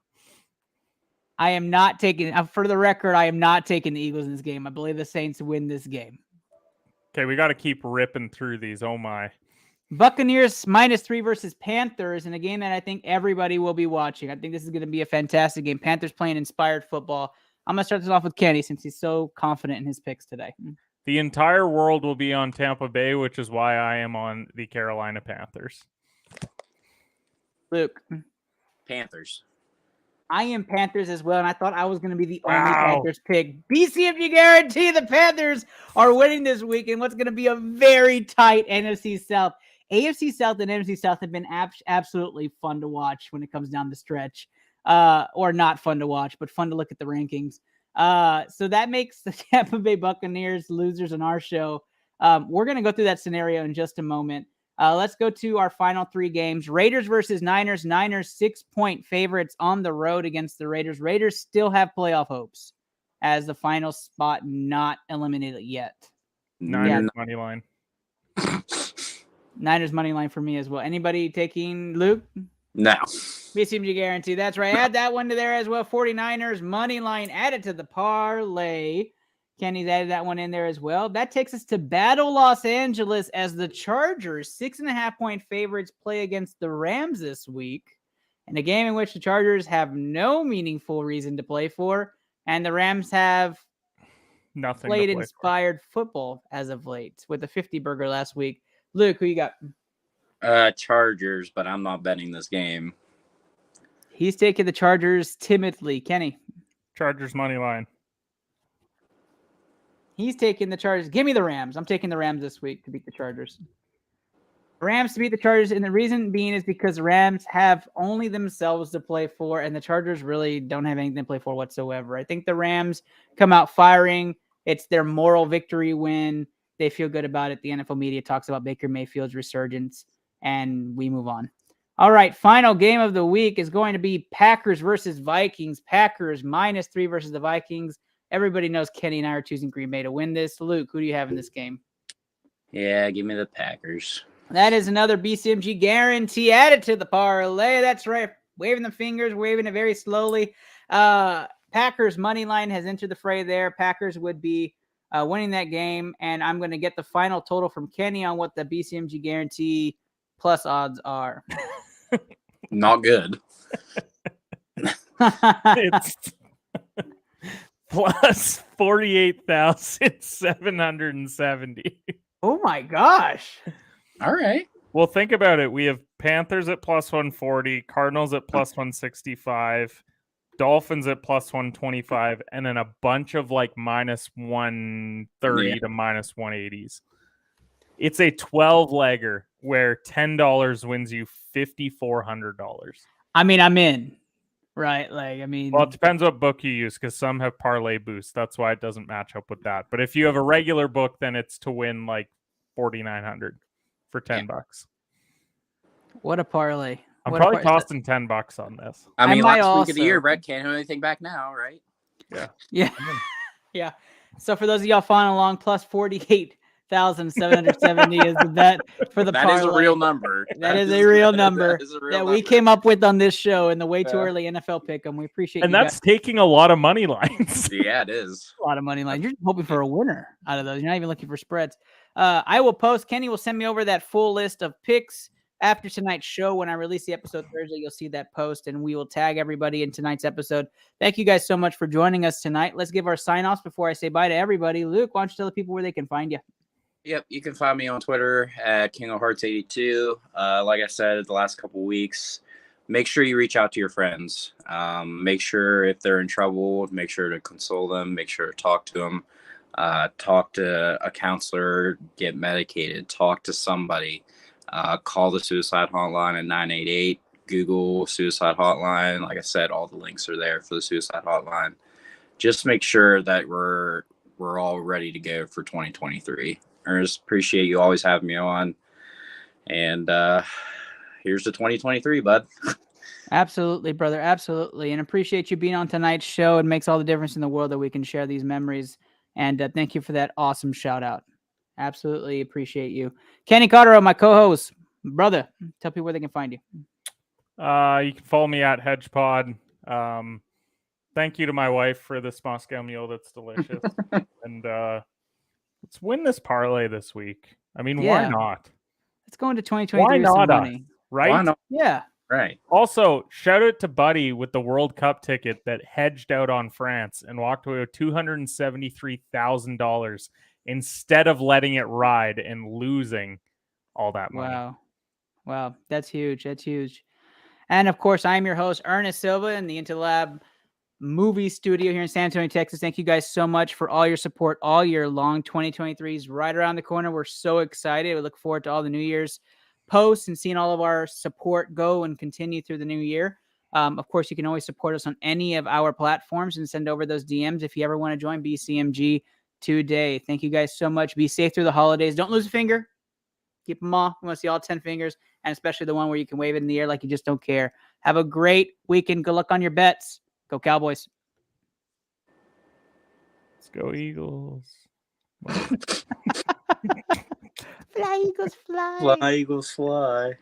S3: I am not taking. For the record, I am not taking the Eagles in this game. I believe the Saints win this game.
S4: Okay, we got to keep ripping through these. Oh my.
S3: Buccaneers -3 versus Panthers in a game that I think everybody will be watching. I think this is going to be a fantastic game. Panthers playing inspired football. I'm going to start this off with Kenny since he's so confident in his picks today.
S4: The entire world will be on Tampa Bay, which is why I am on the Carolina Panthers.
S3: Luke.
S6: Panthers.
S3: I am Panthers as well, and I thought I was going to be the only Panthers pick. BCMG guarantee the Panthers are winning this week in what's going to be a very tight NFC South. AFC South and NFC South have been absolutely fun to watch when it comes down the stretch. Or not fun to watch, but fun to look at the rankings. So that makes the Tampa Bay Buccaneers losers on our show. We're going to go through that scenario in just a moment. Let's go to our final 3 games. Raiders versus Niners. Niners 6-point favorites on the road against the Raiders. Raiders still have playoff hopes as the final spot not eliminated yet.
S4: Niners money line.
S3: Niners money line for me as well. Anybody taking Luke?
S6: No.
S3: BCMG guarantee. That's right. Add that one to there as well. 49ers money line added to the parlay. Kenny's added that one in there as well. That takes us to Battle Los Angeles as the Chargers, 6.5-point favorites, play against the Rams this week. In a game in which the Chargers have no meaningful reason to play for, and the Rams have
S4: nothing
S3: played
S4: to play
S3: inspired football as of late with a 50 burger last week. Luke, who you got?
S6: Chargers, but I'm not betting this game.
S3: He's taking the Chargers timidly. Kenny?
S4: Chargers money line.
S3: He's taking the Chargers. Give me the Rams. I'm taking the Rams this week to beat the Chargers. Rams to beat the Chargers, and the reason being is because the Rams have only themselves to play for, and the Chargers really don't have anything to play for whatsoever. I think the Rams come out firing. It's their moral victory win. They feel good about it. The NFL media talks about Baker Mayfield's resurgence, and we move on. All right, final game of the week is going to be Packers versus Vikings. Packers -3 versus the Vikings. Everybody knows Kenny and I are choosing Green Bay to win this. Luke, who do you have in this game?
S6: Yeah, give me the Packers.
S3: That is another BCMG guarantee added to the parlay. That's right. Waving the fingers, waving it very slowly. Packers money line has entered the fray there. Packers would be winning that game, and I'm going to get the final total from Kenny on what the BCMG guarantee plus odds are.
S6: Not good.
S4: It's plus 48,770.
S3: Oh my gosh.
S6: All right.
S4: Well, think about it. We have Panthers at plus 140, Cardinals at plus 165, Dolphins at plus 125, and then a bunch of like minus 130 to minus 180s. It's a 12-legger where $10 wins you $5,400.
S3: I mean, I'm in. Right? Like, I mean...
S4: Well, it depends what book you use, because some have parlay boosts. That's why it doesn't match up with that. But if you have a regular book, then it's to win like $4,900 for $10.
S3: What a parlay.
S4: I'm
S3: What
S4: probably costing $10 on this.
S6: I mean,
S3: might
S6: last week of the
S3: also-
S6: year, Brett can't have anything back now, right?
S4: Yeah.
S3: Yeah. Yeah. So for those of y'all following along, plus 48,770 is the bet for the
S6: That
S3: parlay.
S6: is a real number.
S3: That is a real number
S6: That is a real
S3: that we
S6: number.
S3: came up with on this show in the way too
S6: Yeah.
S3: early NFL pick 'em. We appreciate
S4: And
S3: you
S4: that's
S3: guys.
S4: taking a lot of money lines.
S6: Yeah, it is.
S3: A lot of money lines. You're hoping for a winner out of those. You're not even looking for spreads. I will post. Kenny will send me over that full list of picks after tonight's show. When I release the episode Thursday, you'll see that post, and we will tag everybody in tonight's episode. Thank you guys so much for joining us tonight. Let's give our sign-offs before I say bye to everybody. Luke, why don't you tell the people where they can find you?
S6: Yep, you can find me on Twitter at KingOfHearts82. Like I said, the last couple weeks, make sure you reach out to your friends. Make sure if they're in trouble, make sure to console them. Make sure to talk to them. Talk to a counselor, get medicated, talk to somebody. Call the suicide hotline at 988. Google suicide hotline. Like I said, all the links are there for the suicide hotline. Just make sure that we're all ready to go for 2023. I just appreciate you always having me on. And here's to 2023, bud.
S3: Absolutely, brother. Absolutely. And appreciate you being on tonight's show. It makes all the difference in the world that we can share these memories. And thank you for that awesome shout out. Absolutely appreciate you. Kenny Cotterill, my co-host. Brother, tell people where they can find you.
S4: You can follow me at HedgePod. Thank you to my wife for this Moscow Mule. That's delicious. And let's win this parlay this week. I mean, why
S3: Yeah.
S4: not?
S3: Let's go into 2023
S4: Why
S3: with some
S4: not us?
S3: money.
S4: Right?
S6: Why not?
S3: Yeah.
S6: Right.
S4: Also, shout out to Buddy with the World Cup ticket that hedged out on France and walked away with $273,000 instead of letting it ride and losing all that money.
S3: Wow. That's huge. That's huge. And of course, I'm your host, Ernest Silva, in the Interlab movie studio here in San Antonio, Texas. Thank you guys so much for all your support all year long. 2023 is right around the corner. We're so excited. We look forward to all the New Year's posts and seeing all of our support go and continue through the new year. Of course, you can always support us on any of our platforms and send over those DMs if you ever want to join BCMG today. Thank you guys so much. Be safe through the holidays. Don't lose a finger. Keep them all. We want to see all 10 fingers, and especially the one where you can wave it in the air like you just don't care. Have a great weekend. Good luck on your bets. Go Cowboys.
S4: Let's go Eagles.
S3: Fly, Eagles, fly.
S6: Fly, Eagles, fly.